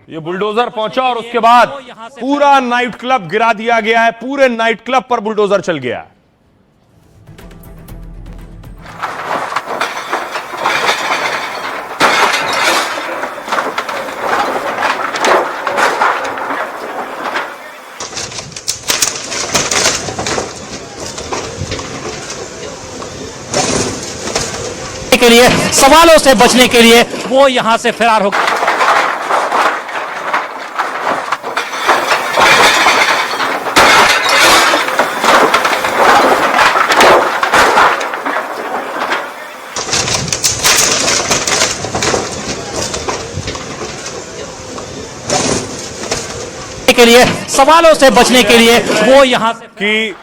ये बुलडोजर पहुंचा और उसके बाद पूरा नाइट क्लब गिरा दिया गया है। पूरे नाइट क्लब पर बुलडोजर चल गया है। के लिए, सवालों से बचने के लिए वो यहां से फरार हो के लिए, सवालों से बचने के लिए वो यहां से कि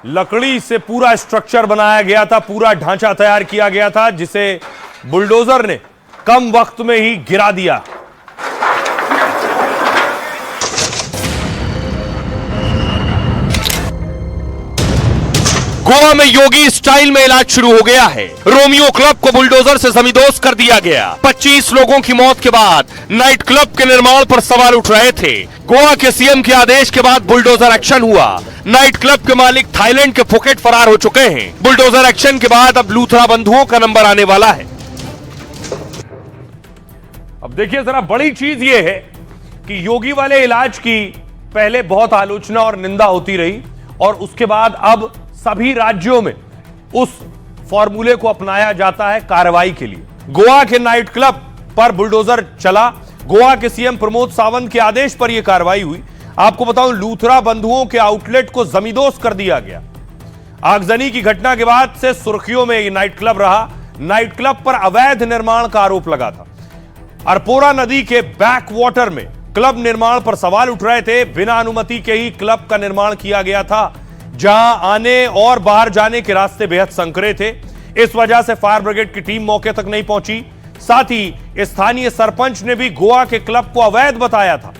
लकड़ी से पूरा स्ट्रक्चर बनाया गया था, पूरा ढांचा तैयार किया गया था, जिसे बुलडोजर ने कम वक्त में ही गिरा दिया। गोवा में योगी स्टाइल में इलाज शुरू हो गया है। रोमियो क्लब को बुलडोजर से जमींदोज कर दिया गया। 25 लोगों की मौत के बाद नाइट क्लब के निर्माण पर सवाल उठ रहे थे। गोवा के सीएम के आदेश के बाद बुलडोजर एक्शन हुआ। नाइट क्लब के मालिक थाईलैंड के फुकेट फरार हो चुके हैं। बुलडोजर एक्शन के बाद अब लूथरा बंधुओं का नंबर आने वाला है। अब देखिए जरा, बड़ी चीज यह है कि योगी वाले इलाज की पहले बहुत आलोचना और निंदा होती रही, और उसके बाद अब सभी राज्यों में उस फॉर्मूले को अपनाया जाता है कार्रवाई के लिए। गोवा के नाइट क्लब पर बुलडोजर चला। गोवा के सीएम प्रमोद सावंत के आदेश पर यह कार्रवाई हुई। आपको बताऊं, लूथरा बंधुओं के आउटलेट को जमींदोज कर दिया गया। आगजनी की घटना के बाद से सुर्खियों में यह नाइट क्लब रहा। नाइट क्लब पर अवैध निर्माण का आरोप लगा था। अरपोरा नदी के बैक वाटर में क्लब निर्माण पर सवाल उठ रहे थे। बिना अनुमति के ही क्लब का निर्माण किया गया था, जहां आने और बाहर जाने के रास्ते बेहद संकरे थे। इस वजह से फायर ब्रिगेड की टीम मौके तक नहीं पहुंची। साथ ही स्थानीय सरपंच ने भी गोवा के क्लब को अवैध बताया था।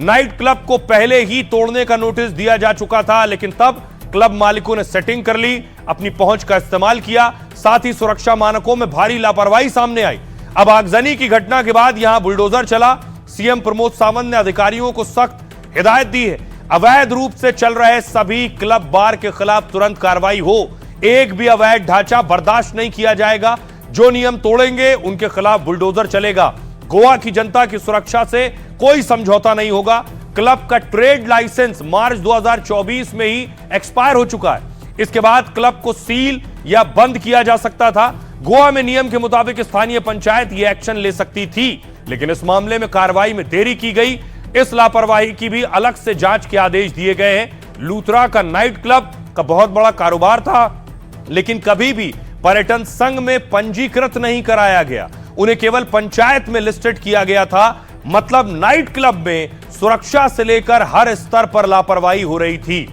नाइट क्लब को पहले ही तोड़ने का नोटिस दिया जा चुका था, लेकिन तब क्लब मालिकों ने सेटिंग कर ली, अपनी पहुंच का इस्तेमाल किया। साथ ही सुरक्षा मानकों में भारी लापरवाही सामने आई। अब आगजनी की घटना के बाद यहां बुलडोजर चला। सीएम प्रमोद सावंत ने अधिकारियों को सख्त हिदायत दी है, अवैध रूप से चल रहे सभी क्लब बार के खिलाफ तुरंत कार्रवाई हो। एक भी अवैध ढांचा बर्दाश्त नहीं किया जाएगा। जो नियम तोड़ेंगे उनके खिलाफ बुलडोजर चलेगा। गोवा की जनता की सुरक्षा से कोई समझौता नहीं होगा। क्लब का ट्रेड लाइसेंस मार्च 2024 में ही एक्सपायर हो चुका है। इसके बाद क्लब को सील या बंद किया जा सकता था। गोवा में नियम के मुताबिक स्थानीय पंचायत यह एक्शन ले सकती थी, लेकिन इस मामले में कार्रवाई में देरी की गई। इस लापरवाही की भी अलग से जांच के आदेश दिए गए हैं। लूथरा का नाइट क्लब का बहुत बड़ा कारोबार था, लेकिन कभी भी पर्यटन संघ में पंजीकृत नहीं कराया गया। उन्हें केवल पंचायत में लिस्टेड किया गया था। मतलब नाइट क्लब में सुरक्षा से लेकर हर स्तर पर लापरवाही हो रही थी।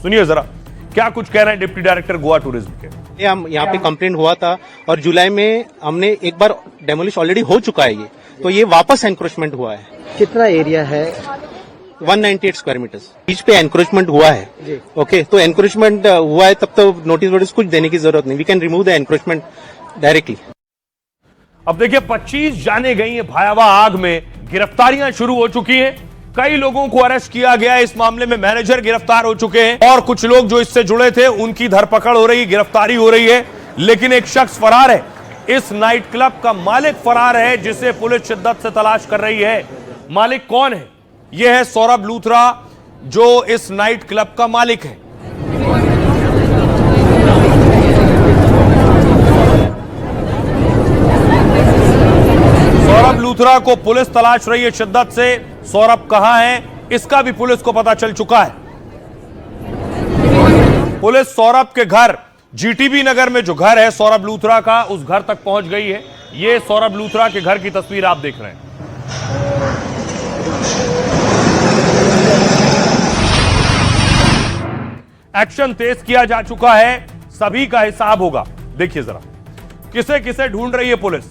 सुनिए जरा क्या कुछ कह रहे हैं डिप्टी डायरेक्टर गोवा टूरिज्म के। हम यहाँ पे कंप्लेंट हुआ था और जुलाई में हमने एक बार डेमोलिश ऑलरेडी हो चुका है, तो ये वापस एनक्रोचमेंट हुआ है। कितना एरिया है? 198 स्क्वायर मीटर्स बीच पे एनक्रोचमेंट हुआ है। ओके, तो एनक्रोचमेंट हुआ है तब तो नोटिस वोटिस कुछ देने की जरूरत नहीं। We can remove the encroachment directly. अब देखिए 25 जाने गई है भयावह आग में। गिरफ्तारियां शुरू हो चुकी हैं। कई लोगों को अरेस्ट किया गया। इस मामले में मैनेजर गिरफ्तार हो चुके हैं और कुछ लोग जो इससे जुड़े थे उनकी धरपकड़ हो रही, गिरफ्तारी हो रही है। लेकिन एक शख्स फरार है। इस नाइट क्लब का मालिक फरार है, जिसे पुलिस शिद्दत से तलाश कर रही है। मालिक कौन है? यह है सौरभ लूथरा, जो इस नाइट क्लब का मालिक है। सौरभ लूथरा को पुलिस तलाश रही है शिद्दत से। सौरभ कहां है, इसका भी पुलिस को पता चल चुका है। पुलिस सौरभ के घर जीटीबी नगर में जो घर है सौरभ लूथरा का, उस घर तक पहुंच गई है। यह सौरभ लूथरा के घर की तस्वीर आप देख रहे हैं। एक्शन तेज किया जा चुका है। सभी का हिसाब होगा। देखिए जरा किसे किसे ढूंढ रही है पुलिस।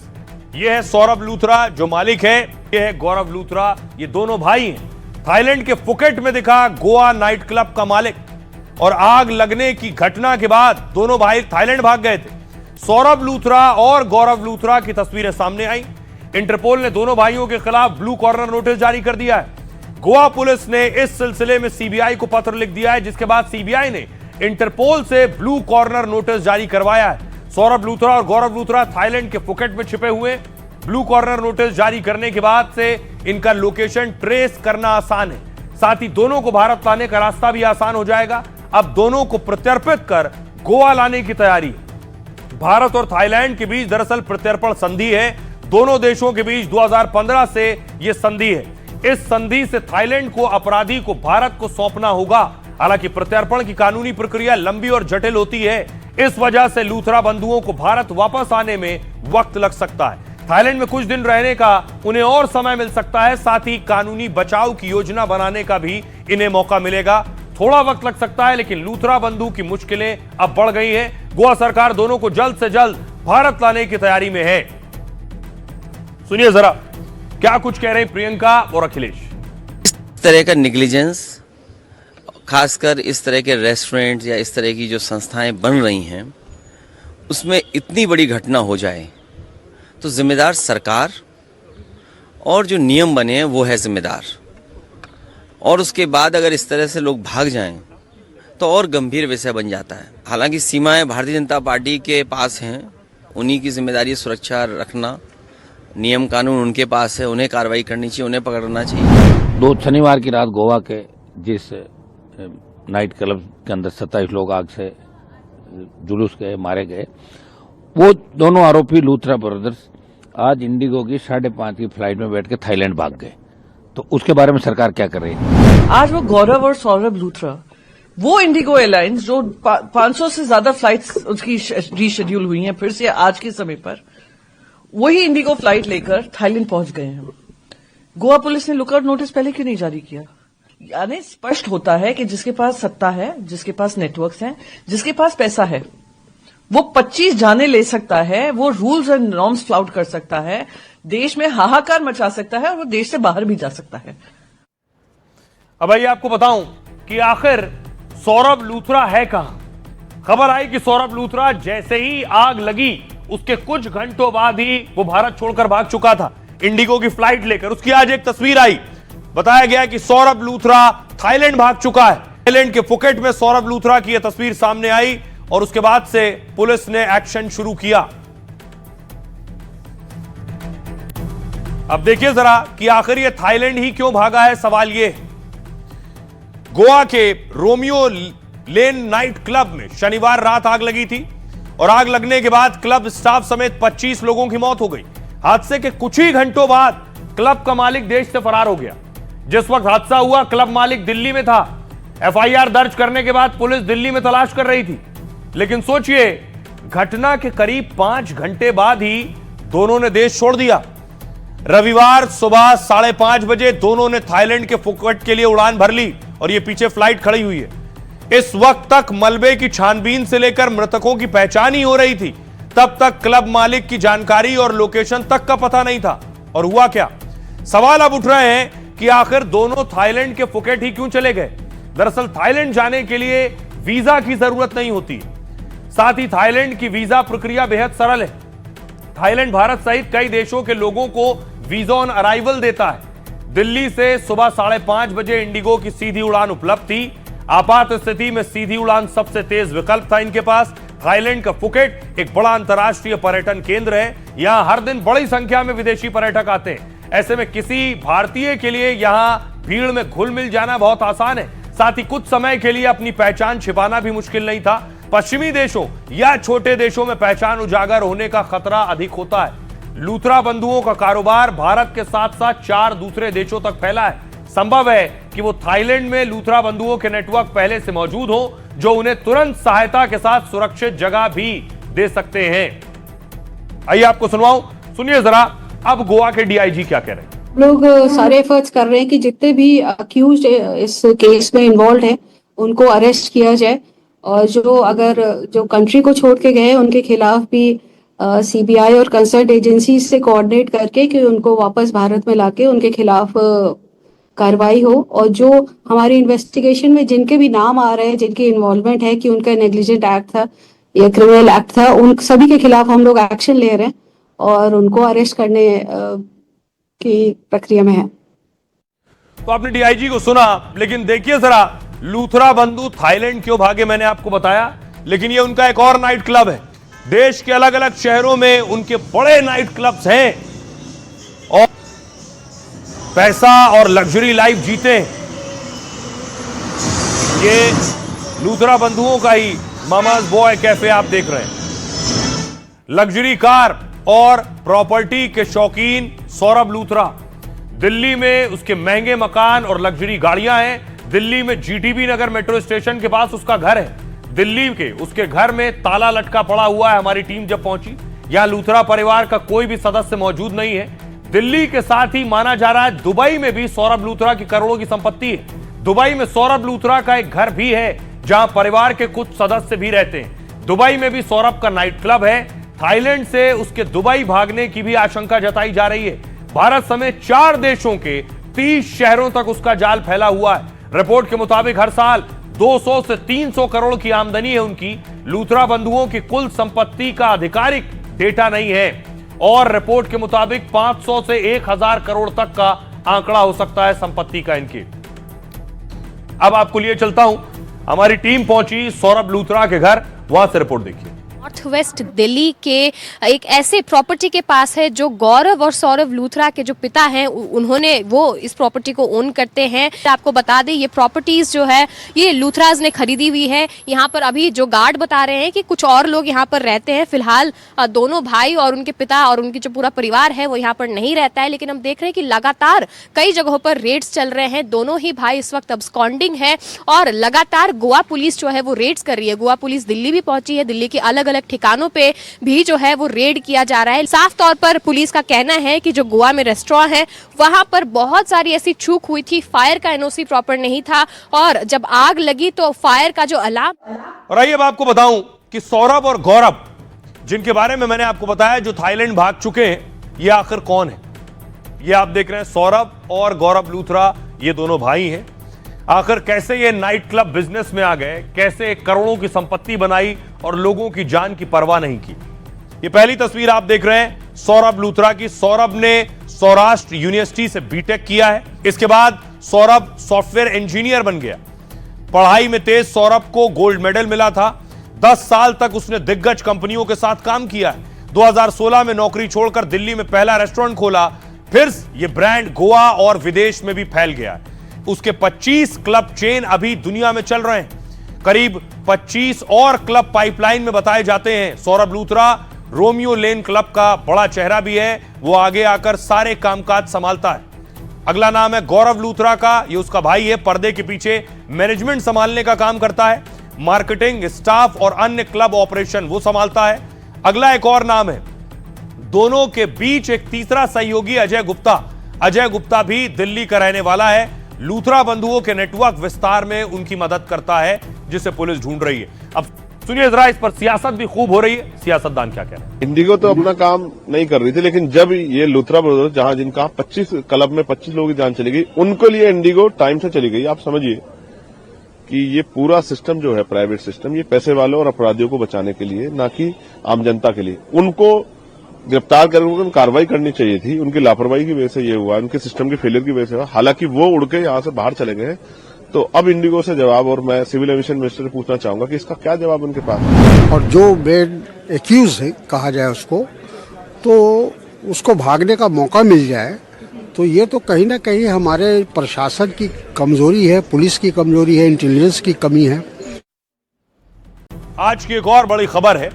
यह है सौरभ लूथरा जो मालिक है, यह है गौरव लूथरा, ये दोनों भाई हैं। थाईलैंड के फुकेट में दिखा गोवा नाइट क्लब का मालिक, और आग लगने की घटना के बाद दोनों भाई थाईलैंड भाग गए थे। सौरभ लूथरा और गौरव लूथरा की तस्वीरें सामने आई। इंटरपोल ने दोनों भाइयों के खिलाफ ब्लू कॉर्नर नोटिस जारी कर दिया है। गोवा पुलिस ने इस सिलसिले में सीबीआई को पत्र लिख दिया है, जिसके बाद सीबीआई ने इंटरपोल से ब्लू कॉर्नर नोटिस जारी करवाया है। सौरभ लूथरा और गौरव लूथरा थाईलैंड के फुकेट में छिपे हुए। ब्लू कॉर्नर नोटिस जारी करने के बाद से इनका लोकेशन ट्रेस करना आसान है। साथ ही दोनों को भारत लाने का रास्ता भी आसान हो जाएगा। अब दोनों को प्रत्यर्पित कर गोवा लाने की तैयारी है। भारत और थाईलैंड के बीच दरअसल प्रत्यर्पण संधि है। दोनों देशों के बीच 2015 से यह संधि है। इस संधि से थाईलैंड को अपराधी को भारत को सौंपना होगा। हालांकि प्रत्यर्पण की कानूनी प्रक्रिया लंबी और जटिल होती है। इस वजह से लूथरा बंधुओं को भारत वापस आने में वक्त लग सकता है। थाईलैंड में कुछ दिन रहने का उन्हें और समय मिल सकता है। साथ ही कानूनी बचाव की योजना बनाने का भी इन्हें मौका मिलेगा। थोड़ा वक्त लग सकता है, लेकिन लूथरा बंधु की मुश्किलें अब बढ़ गई हैं। गोवा सरकार दोनों को जल्द से जल्द भारत लाने की तैयारी में है। सुनिए जरा क्या कुछ कह रहे हैं प्रियंका और अखिलेश। इस तरह का नेग्लिजेंस, खासकर इस तरह के रेस्टोरेंट या इस तरह की जो संस्थाएं बन रही हैं, उसमें इतनी बड़ी घटना हो जाए तो जिम्मेदार सरकार और जो नियम बने हैं वो है जिम्मेदार। और उसके बाद अगर इस तरह से लोग भाग जाएं तो और गंभीर विषय बन जाता है। हालांकि सीमाएं भारतीय जनता पार्टी के पास हैं, उन्हीं की जिम्मेदारी सुरक्षा रखना, नियम कानून उनके पास है, उन्हें कार्रवाई करनी चाहिए, उन्हें पकड़ना चाहिए। दो शनिवार की रात गोवा के जिस नाइट क्लब के अंदर 27 लोग आग से जुलूस गए, मारे गए, वो दोनों आरोपी लूथरा ब्रदर्स आज इंडिगो की 5:30 की फ्लाइट में बैठ के थाईलैंड भाग गए। तो उसके बारे में सरकार क्या कर रही है? आज वो गौरव और सौरभ लूथरा, वो इंडिगो एयरलाइंस जो 500 से ज्यादा फ्लाइट्स उसकी रीशेड्यूल हुई हैं फिर से आज के समय पर, वही इंडिगो फ्लाइट लेकर थाईलैंड पहुंच गए हैं। गोवा पुलिस ने लुकआउट नोटिस पहले क्यों नहीं जारी किया? यानी स्पष्ट होता है कि जिसके पास सत्ता है, जिसके पास नेटवर्क्स हैं, जिसके पास पैसा है, वो 25 जाने ले सकता है, वो रूल्स एंड नॉर्म्स फ्लाउट कर सकता है, देश में हाहाकार मचा सकता है और वो देश से बाहर भी जा सकता है। अब आइए आपको बताऊं कि आखिर सौरभ लूथरा है कहां। खबर आई कि सौरभ लूथरा जैसे ही आग लगी उसके कुछ घंटों बाद ही वो भारत छोड़कर भाग चुका था इंडिगो की फ्लाइट लेकर। उसकी आज एक तस्वीर आई, बताया गया कि सौरभ लूथरा थाईलैंड भाग चुका है। थाईलैंड के फुकेट में सौरभ लूथरा की यह तस्वीर सामने आई और उसके बाद से पुलिस ने एक्शन शुरू किया। अब देखिए जरा कि आखिर ये थाईलैंड ही क्यों भागा है। सवाल ये, गोवा के रोमियो लेन नाइट क्लब में शनिवार रात आग लगी थी और आग लगने के बाद क्लब स्टाफ समेत 25 लोगों की मौत हो गई। हादसे के कुछ ही घंटों बाद क्लब का मालिक देश से फरार हो गया। जिस वक्त हादसा हुआ क्लब मालिक दिल्ली में था। एफआईआर दर्ज करने के बाद पुलिस दिल्ली में तलाश कर रही थी, लेकिन सोचिए घटना के करीब 5 घंटे बाद ही दोनों ने देश छोड़ दिया। रविवार सुबह 5:30 बजे दोनों ने थाईलैंड के फुकेट के लिए उड़ान भर ली और ये पीछे फ्लाइट खड़ी हुई है। इस वक्त तक मलबे की छानबीन से लेकर मृतकों की पहचान ही हो रही थी। तब तक क्लब मालिक की जानकारी और लोकेशन तक का पता नहीं था। और हुआ क्या? सवाल अब उठ रहे हैं कि आखिर दोनों थाईलैंड के फुकेट ही क्यों चले गए। दरअसल थाईलैंड जाने के लिए वीजा की जरूरत नहीं होती। साथ ही थाईलैंड की वीजा प्रक्रिया बेहद सरल है। थाईलैंड भारत सहित कई देशों के लोगों को वीजा ऑन अराइवल देता है। दिल्ली से सुबह 5:30 बजे इंडिगो की सीधी उड़ान उपलब्ध थी। आपात स्थिति में सीधी उड़ान सबसे तेज विकल्प था इनके पास। थाईलैंड का फुकेट एक बड़ा अंतर्राष्ट्रीय पर्यटन केंद्र है। यहां हर दिन बड़ी संख्या में विदेशी पर्यटक आते हैं। ऐसे में किसी भारतीय के लिए यहां भीड़ में घुल मिल जाना बहुत आसान है। साथ ही कुछ समय के लिए अपनी पहचान छिपाना भी मुश्किल नहीं था। पश्चिमी देशों या छोटे देशों में पहचान उजागर होने का खतरा अधिक होता है। लूथरा बंधुओं का कारोबार भारत के साथ साथ 4 दूसरे देशों तक फैला है। संभव है कि वो थाईलैंड में लूथरा बंधुओं के नेटवर्क पहले से मौजूद हो, जो उन्हें तुरंत सहायता के साथ सुरक्षित जगह भी दे सकते हैं। आइए आपको सुनवाऊं, सुनिए जरा अब गोवा के डीआईजी क्या कह रहे हैं। लोग सारे एफर्ट्स कर रहे हैं कि जितने भी अक्यूज्ड इस केस में इन्वॉल्व हैं उनको अरेस्ट किया जाए और जो कंट्री को छोड़ के गए उनके खिलाफ भी सीबीआई और कंसर्ट एजेंसी से कोऑर्डिनेट करके कि उनको वापस भारत में लाके उनके खिलाफ कार्रवाई हो। और जो हमारी इन्वेस्टिगेशन में जिनके भी नाम आ रहे हैं, जिनकी इन्वॉल्वमेंट है कि उनका नेग्लिजेंट एक्ट था या क्रिमिनल एक्ट था, उन सभी के खिलाफ हम लोग एक्शन ले रहे हैं और उनको अरेस्ट करने की प्रक्रिया में है। तो आपने डीआईजी को सुना, लेकिन देखिए जरा लूथरा बंधु थाईलैंड क्यों भागे मैंने आपको बताया, लेकिन ये उनका एक और नाइट क्लब है। देश के अलग अलग शहरों में उनके बड़े नाइट क्लब्स हैं और पैसा और लग्जरी लाइफ जीते। ये लूथरा बंधुओं का ही मामाज बॉय कैफे आप देख रहे हैं। लग्जरी कार और प्रॉपर्टी के शौकीन सौरभ लूथरा। दिल्ली में उसके महंगे मकान और लग्जरी गाड़ियां हैं। दिल्ली में जीटीबी नगर मेट्रो स्टेशन के पास उसका घर है। दिल्ली के उसके घर में ताला लटका पड़ा हुआ है। हमारी टीम जब पहुंची, यहां लूथरा परिवार का कोई भी सदस्य मौजूद नहीं है। दिल्ली के साथ ही माना जा रहा है दुबई में भी सौरभ लूथरा की करोड़ों की संपत्ति है। दुबई में सौरभ लूथरा का एक घर भी है जहां परिवार के कुछ सदस्य भी रहते हैं। दुबई में भी सौरभ का नाइट क्लब है। थाईलैंड से उसके दुबई भागने की भी आशंका जताई जा रही है। भारत समेत 4 देशों के 30 शहरों तक उसका जाल फैला हुआ है। रिपोर्ट के मुताबिक हर साल 200 से 300 करोड़ की आमदनी है उनकी। लूथरा बंधुओं की कुल संपत्ति का आधिकारिक डेटा नहीं है और रिपोर्ट के मुताबिक 500 से 1000 करोड़ तक का आंकड़ा हो सकता है संपत्ति का इनके। अब आपको लिए चलता हूं, हमारी टीम पहुंची सौरभ लूथरा के घर, वहां से रिपोर्ट देखिए। नॉर्थ वेस्ट दिल्ली के एक ऐसे प्रॉपर्टी के पास है जो गौरव और सौरभ लूथरा के जो पिता हैं उन्होंने वो इस प्रॉपर्टी को ओन करते हैं। आपको बता दें ये प्रॉपर्टीज जो है ये लूथराज ने खरीदी हुई है। यहाँ पर अभी जो गार्ड बता रहे हैं कि कुछ और लोग यहाँ पर रहते हैं। फिलहाल दोनों भाई और उनके पिता और उनकी जो पूरा परिवार है वो यहाँ पर नहीं रहता है, लेकिन हम देख रहे हैं कि लगातार कई जगहों पर रेड्स चल रहे हैं। दोनों ही भाई इस वक्त अब्सकॉन्डिंग है और लगातार गोवा पुलिस जो है वो रेड्स कर रही है। गोवा पुलिस दिल्ली भी पहुंची है। दिल्ली के अलग अलग ठिकानों पे भी जो है वो रेड किया जा रहा है। साफ तौर पर पुलिस का कहना है कि जो गोवा में रेस्टोरेंट है वहां पर बहुत सारी ऐसी चूक हुई थी। फायर का एनओसी प्रॉपर नहीं था और जब आग लगी तो फायर का जो अलार्म। और आइए अब आपको बताऊं कि सौरभ और गौरव जिनके बारे में मैंने आपको बताया जो थाईलैंड भाग चुके हैं, ये आखिर कौन है। ये आप देख रहे हैं सौरभ और गौरव लूथरा, ये दोनों भाई हैं। आखिर कैसे ये नाइट क्लब बिजनेस में आ गए, कैसे करोड़ों की संपत्ति बनाई और लोगों की जान की परवाह नहीं की। ये पहली तस्वीर आप देख रहे हैं सौरभ लूथरा की। सौरभ ने सौराष्ट्र यूनिवर्सिटी से बीटेक किया है। इसके बाद सौरभ सॉफ्टवेयर इंजीनियर बन गया। पढ़ाई में तेज सौरभ को गोल्ड मेडल मिला था। 10 साल तक उसने दिग्गज कंपनियों के साथ काम किया है। 2016 में नौकरी छोड़कर दिल्ली में पहला रेस्टोरेंट खोला। फिर ये ब्रांड गोवा और विदेश में भी फैल गया। उसके 25 क्लब चेन अभी दुनिया में चल रहे हैं। करीब 25 और क्लब पाइपलाइन में बताए जाते हैं। Saurabh Luthra Romeo Lane club का बड़ा चेहरा भी है। वो आगे आकर सारे कामकाज संभालता है। अगला नाम है गौरव लूथरा का। ये उसका भाई है। पर्दे के पीछे मैनेजमेंट संभालने का काम करता है। मार्केटिंग, स्टाफ और अन्य क्लब ऑपरेशन वो संभालता है। अगला एक और नाम है। दोनों के बीच एक तीसरा सहयोगी अजय गुप्ता। अजय गुप्ता भी दिल्ली का रहने वाला है। लूथरा बंधुओं के नेटवर्क विस्तार में उनकी मदद करता है, जिसे पुलिस ढूंढ रही है। अब सुनिए जरा, इस पर सियासत भी खूब हो रही है। सियासतदान क्या कह रहे हैं। इंडिगो तो अपना काम नहीं कर रही थी, लेकिन जब ये लूथरा ब्रदर्स जहां जिनका 25 क्लब में 25 लोगों की जान चली गई, उनके लिए इंडिगो टाइम से चली गई। आप समझिए कि ये पूरा सिस्टम जो है प्राइवेट सिस्टम, ये पैसे वालों और अपराधियों को बचाने के लिए, ना कि आम जनता के लिए। उनको गिरफ्तार करके उनको कार्रवाई करनी चाहिए थी। उनकी लापरवाही की वजह से ये हुआ, उनके सिस्टम के फेलियर की वजह से हुआ। हालांकि वो उड़ के यहां से बाहर चले गए। तो अब इंडिगो से जवाब, और मैं सिविल एविएशन मिनिस्टर से पूछना चाहूंगा कि इसका क्या जवाब उनके पास है। और जो मेन एक्यूज है कहा जाए उसको, तो उसको भागने का मौका मिल जाए तो ये तो कहीं ना कहीं हमारे प्रशासन की कमजोरी है, पुलिस की कमजोरी है, इंटेलिजेंस की कमी है। आज की एक और बड़ी खबर है।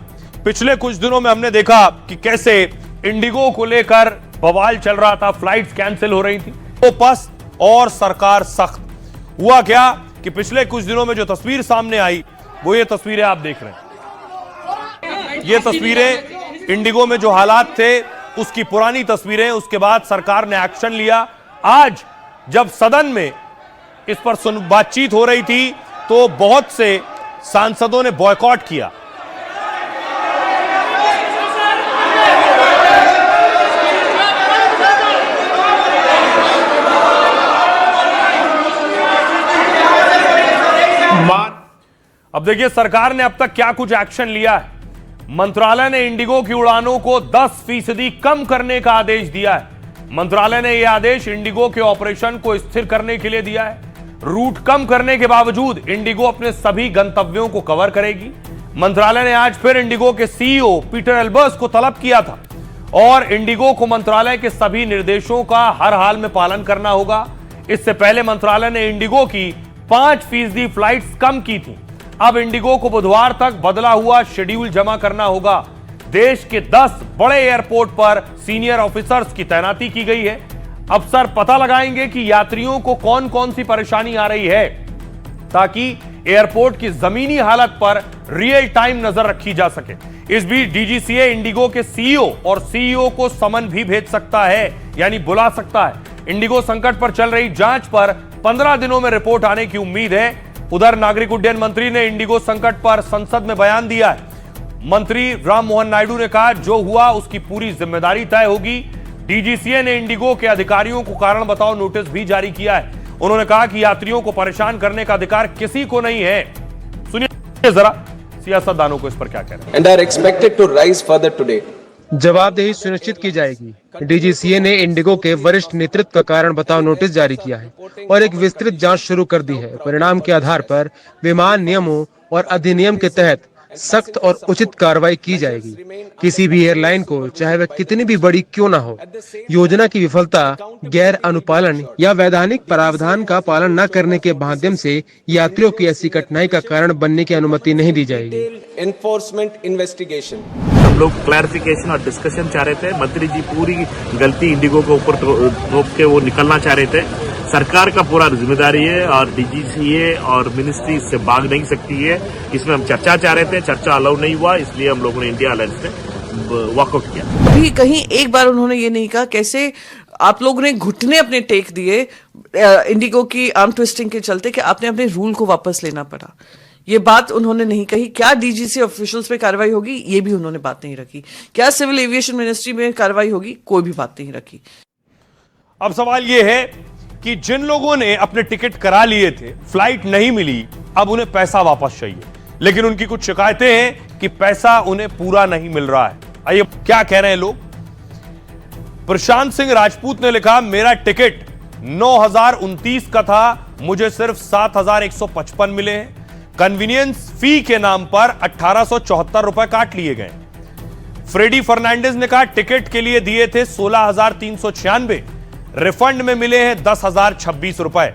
पिछले कुछ दिनों में हमने देखा कि कैसे इंडिगो को लेकर बवाल चल रहा था। फ्लाइट्स कैंसिल हो रही थी। तो पस्त और सरकार सख्त। हुआ क्या कि पिछले कुछ दिनों में जो तस्वीर सामने आई वो ये तस्वीरें आप देख रहे हैं। ये तस्वीरें इंडिगो में जो हालात थे उसकी पुरानी तस्वीरें। उसके बाद सरकार ने एक्शन लिया। आज जब सदन में इस पर बातचीत हो रही थी तो बहुत से सांसदों ने बॉयकॉट किया। अब देखिए सरकार ने अब तक क्या कुछ एक्शन लिया है। मंत्रालय ने इंडिगो की उड़ानों को 10% कम करने का आदेश दिया है। मंत्रालय ने यह आदेश इंडिगो के ऑपरेशन को स्थिर करने के लिए दिया है। रूट कम करने के बावजूद इंडिगो अपने सभी गंतव्यों को कवर करेगी। मंत्रालय ने आज फिर इंडिगो के सीईओ पीटर एल्बर्स को तलब किया था और इंडिगो को मंत्रालय के सभी निर्देशों का हर हाल में पालन करना होगा। इससे पहले मंत्रालय ने इंडिगो की 5% फ्लाइट्स कम की थी। अब इंडिगो को बुधवार तक बदला हुआ शेड्यूल जमा करना होगा। देश के 10 बड़े एयरपोर्ट पर सीनियर ऑफिसर्स की तैनाती की गई है। अफसर पता लगाएंगे कि यात्रियों को कौन कौन सी परेशानी आ रही है, ताकि एयरपोर्ट की जमीनी हालत पर रियल टाइम नजर रखी जा सके। इस बीच डीजीसीए इंडिगो के सीईओ और सीईओ को समन भी भेज सकता है, यानी बुला सकता है। इंडिगो संकट पर चल रही जांच पर 15 दिनों में रिपोर्ट आने की उम्मीद है। उधर नागरिक उड्डयन मंत्री ने इंडिगो संकट पर संसद में बयान दिया है। मंत्री राम मोहन नायडू ने कहा, जो हुआ उसकी पूरी जिम्मेदारी तय होगी। डीजीसीए ने इंडिगो के अधिकारियों को कारण बताओ नोटिस भी जारी किया है। उन्होंने कहा कि यात्रियों को परेशान करने का अधिकार किसी को नहीं है। सुनिए जरा सियासतदानों को इस पर क्या कह रहे हैं। And are expected to rise further today. जवाबदेही सुनिश्चित की जाएगी। डीजीसीए ने इंडिगो के वरिष्ठ नेतृत्व का कारण बताओ नोटिस जारी किया है और एक विस्तृत जांच शुरू कर दी है। परिणाम के आधार पर विमान नियमों और अधिनियम के तहत सख्त और उचित कार्रवाई की जाएगी। किसी भी एयरलाइन को, चाहे वह कितनी भी बड़ी क्यों ना हो, योजना की विफलता, गैर अनुपालन या वैधानिक प्रावधान का पालन न करने के माध्यम से यात्रियों की ऐसी कठिनाई का कारण बनने की अनुमति नहीं दी जाएगी। Enforcement investigation. हम लोग क्लैरिफिकेशन और डिस्कशन चाह रहे थे। मंत्री जी पूरी गलती इंडिगो के ऊपर थोप के वो निकलना चाह रहे थे। सरकार का पूरा जिम्मेदारी है और डीजीसीए और मिनिस्ट्री इससे भाग नहीं सकती है। इसमें हम चर्चा चाह रहे थे, चर्चा अलाउ नहीं हुआ, इसलिए हम लोगों ने इंडिया अलायंस से वॉकआउट किया। अभी कहीं एक बार उन्होंने ये नहीं कहा कैसे आप लोगों ने घुटने अपने टेक दिए इंडिगो की आर्म ट्विस्टिंग के चलते कि आपने अपने रूल को वापस लेना पड़ा। ये बात उन्होंने नहीं कही। क्या डीजीसी ऑफिशियल्स पे कार्रवाई होगी, ये भी उन्होंने बात नहीं रखी। क्या सिविल एविएशन मिनिस्ट्री में कार्रवाई होगी, कोई भी बात नहीं रखी। अब सवाल यह है कि जिन लोगों ने अपने टिकट करा लिए थे, फ्लाइट नहीं मिली, अब उन्हें पैसा वापस चाहिए, लेकिन उनकी कुछ शिकायतें हैं कि पैसा उन्हें पूरा नहीं मिल रहा है। आइए क्या कह रहे हैं लोग। प्रशांत सिंह राजपूत ने लिखा, मेरा टिकट 9029 का था, मुझे सिर्फ 7155 मिले हैं। कन्वीनियंस फी के नाम पर 1874 रुपए काट लिए गए। फ्रेडी फर्नांडिस ने कहा, टिकट के लिए दिए थे 16396, रिफंड में मिले हैं 10,026 रुपए,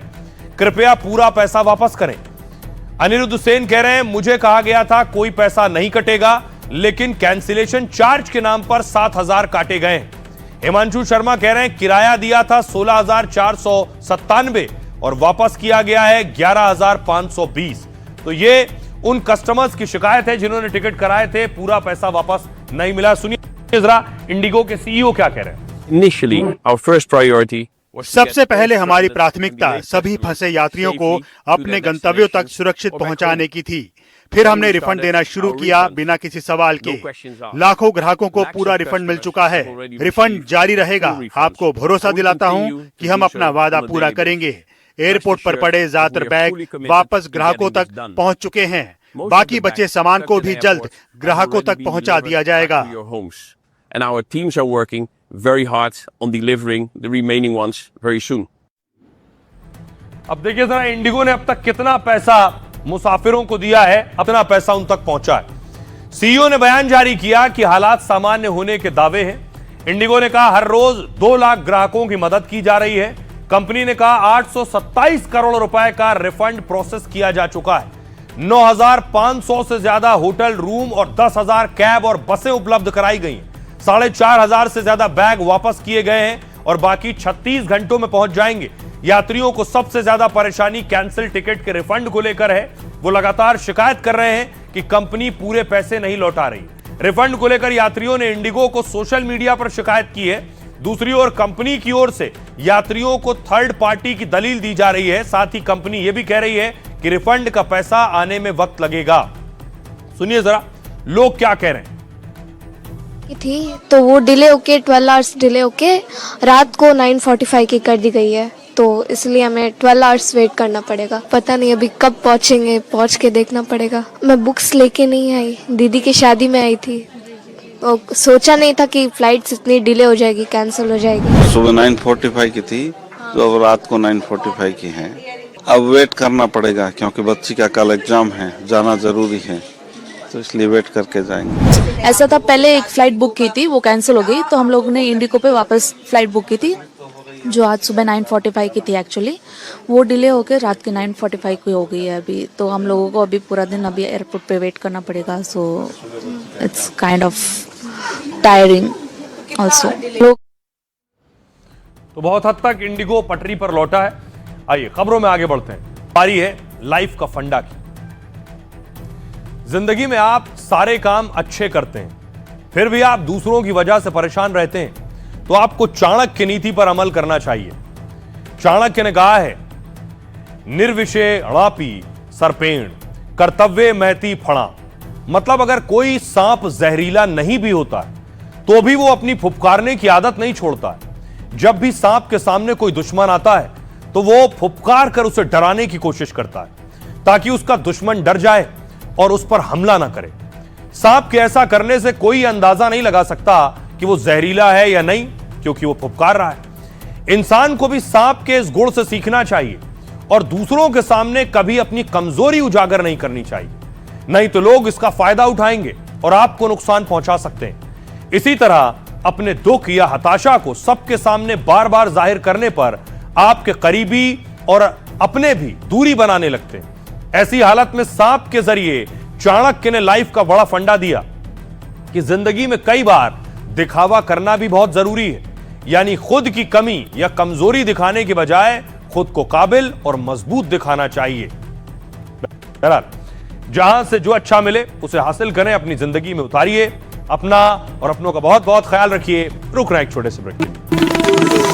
कृपया पूरा पैसा वापस करें। अनिरुद्ध सेन कह रहे हैं, मुझे कहा गया था कोई पैसा नहीं कटेगा, लेकिन कैंसिलेशन चार्ज के नाम पर 7,000 काटे गए। हिमांशु शर्मा कह रहे हैं, किराया दिया था 16,497 और वापस किया गया है 11,520। तो ये उन कस्टमर्स की शिकायत है जिन्होंने टिकट कराए थे, पूरा पैसा वापस नहीं मिला। सुनिए जरा इंडिगो के सीईओ क्या कह रहे हैं। Initially, our first priority सबसे पहले हमारी प्राथमिकता सभी फंसे यात्रियों को अपने गंतव्यों तक सुरक्षित पहुंचाने की थी। फिर हमने रिफंड देना शुरू किया बिना किसी सवाल के। लाखों ग्राहकों को पूरा रिफंड मिल चुका है। रिफंड जारी रहेगा। आपको भरोसा दिलाता हूं कि हम अपना वादा पूरा करेंगे। एयरपोर्ट पर पड़े ज्यादातर बैग वापस ग्राहकों तक पहुंच चुके हैं। बाकी बचे सामान को भी जल्द ग्राहकों तक पहुंचा दिया जाएगा। And our teams are working very hard on delivering the remaining ones very soon. अब देखिए जरा इंडिगो ने अब तक कितना पैसा मुसाफिरों को दिया है, अपना पैसा उन तक पहुंचा है। सीईओ ने बयान जारी किया कि हालात सामान्य होने के दावे हैं। इंडिगो ने कहा हर रोज 2 लाख ग्राहकों की मदद की जा रही है। कंपनी ने कहा 827 करोड़ रुपए का रिफंड प्रोसेस किया जा चुका है। 9,500 से ज्यादा होटल रूम और 10,000 कैब और बसें उपलब्ध कराई गई हैं। 4,500 से ज्यादा बैग वापस किए गए हैं और बाकी 36 घंटों में पहुंच जाएंगे। यात्रियों को सबसे ज्यादा परेशानी कैंसिल टिकट के रिफंड को लेकर है। वो लगातार शिकायत कर रहे हैं कि कंपनी पूरे पैसे नहीं लौटा रही। रिफंड को लेकर यात्रियों ने इंडिगो को सोशल मीडिया पर शिकायत की है। दूसरी ओर कंपनी की ओर से यात्रियों को थर्ड पार्टी की दलील दी जा रही है। साथ ही कंपनी यह भी कह रही है कि रिफंड का पैसा आने में वक्त लगेगा। सुनिए जरा लोग क्या कह रहे हैं। थी तो वो डिले होके 12 आवर्स डिले होके रात को 9:45 की कर दी गई है, तो इसलिए हमें 12 आवर्स वेट करना पड़ेगा। पता नहीं अभी कब पहुंचेंगे, पहुंच के देखना पड़ेगा। मैं बुक्स लेके नहीं आई, दीदी की शादी में आई थी, तो सोचा नहीं था कि फ्लाइट्स इतनी डिले हो जाएगी, कैंसिल हो जाएगी। सुबह 9:45 की थी तो अब रात को 9:45 की है। अब वेट करना पड़ेगा क्योंकि बच्ची का कल एग्जाम है, जाना जरूरी है, तो इसलिए वेट करके जाएंगे। ऐसा था, पहले एक फ्लाइट बुक की थी, वो कैंसिल हो गई, तो हम लोगों ने इंडिगो पे वापस फ्लाइट बुक की थी जो आज सुबह 9:45 की थी। एक्चुअली वो डिले होकर रात के 9:45 की हो गई है अभी, तो हम लोगों को अभी पूरा दिन अभी एयरपोर्ट पे वेट करना पड़ेगा। So it's kind of tiring also. लोग तो बहुत हद तक इंडिगो पटरी पर लौटा है। आइए खबरों में आगे बढ़ते हैं। बारी है लाइफ का फंडा की। जिंदगी में आप सारे काम अच्छे करते हैं, फिर भी आप दूसरों की वजह से परेशान रहते हैं, तो आपको चाणक्य नीति पर अमल करना चाहिए। चाणक्य ने कहा है, निर्विषय अणापी सरपेण कर्तव्य महती फणा। मतलब अगर कोई सांप जहरीला नहीं भी होता है तो भी वो अपनी फुफकारने की आदत नहीं छोड़ता है। जब भी सांप के सामने कोई दुश्मन आता है तो वो फुफकार कर उसे डराने की कोशिश करता है ताकि उसका दुश्मन डर जाए और उस पर हमला ना करे। सांप के ऐसा करने से कोई अंदाजा नहीं लगा सकता कि वो जहरीला है या नहीं, क्योंकि वो फुफकार रहा है। इंसान को भी सांप के इस गुण से सीखना चाहिए और दूसरों के सामने कभी अपनी कमजोरी उजागर नहीं करनी चाहिए, नहीं तो लोग इसका फायदा उठाएंगे और आपको नुकसान पहुंचा सकते हैं। इसी तरह अपने दुख या हताशा को सबके सामने बार बार जाहिर करने पर आपके करीबी और अपने भी दूरी बनाने लगते हैं। ऐसी हालत में सांप के जरिए चाणक्य ने लाइफ का बड़ा फंडा दिया कि जिंदगी में कई बार दिखावा करना भी बहुत जरूरी है, यानी खुद की कमी या कमजोरी दिखाने के बजाय खुद को काबिल और मजबूत दिखाना चाहिए। जहां से जो अच्छा मिले उसे हासिल करें, अपनी जिंदगी में उतारिए। अपना और अपनों का बहुत बहुत ख्याल रखिए। रुक रहे हैं एक छोटे से ब्रेक।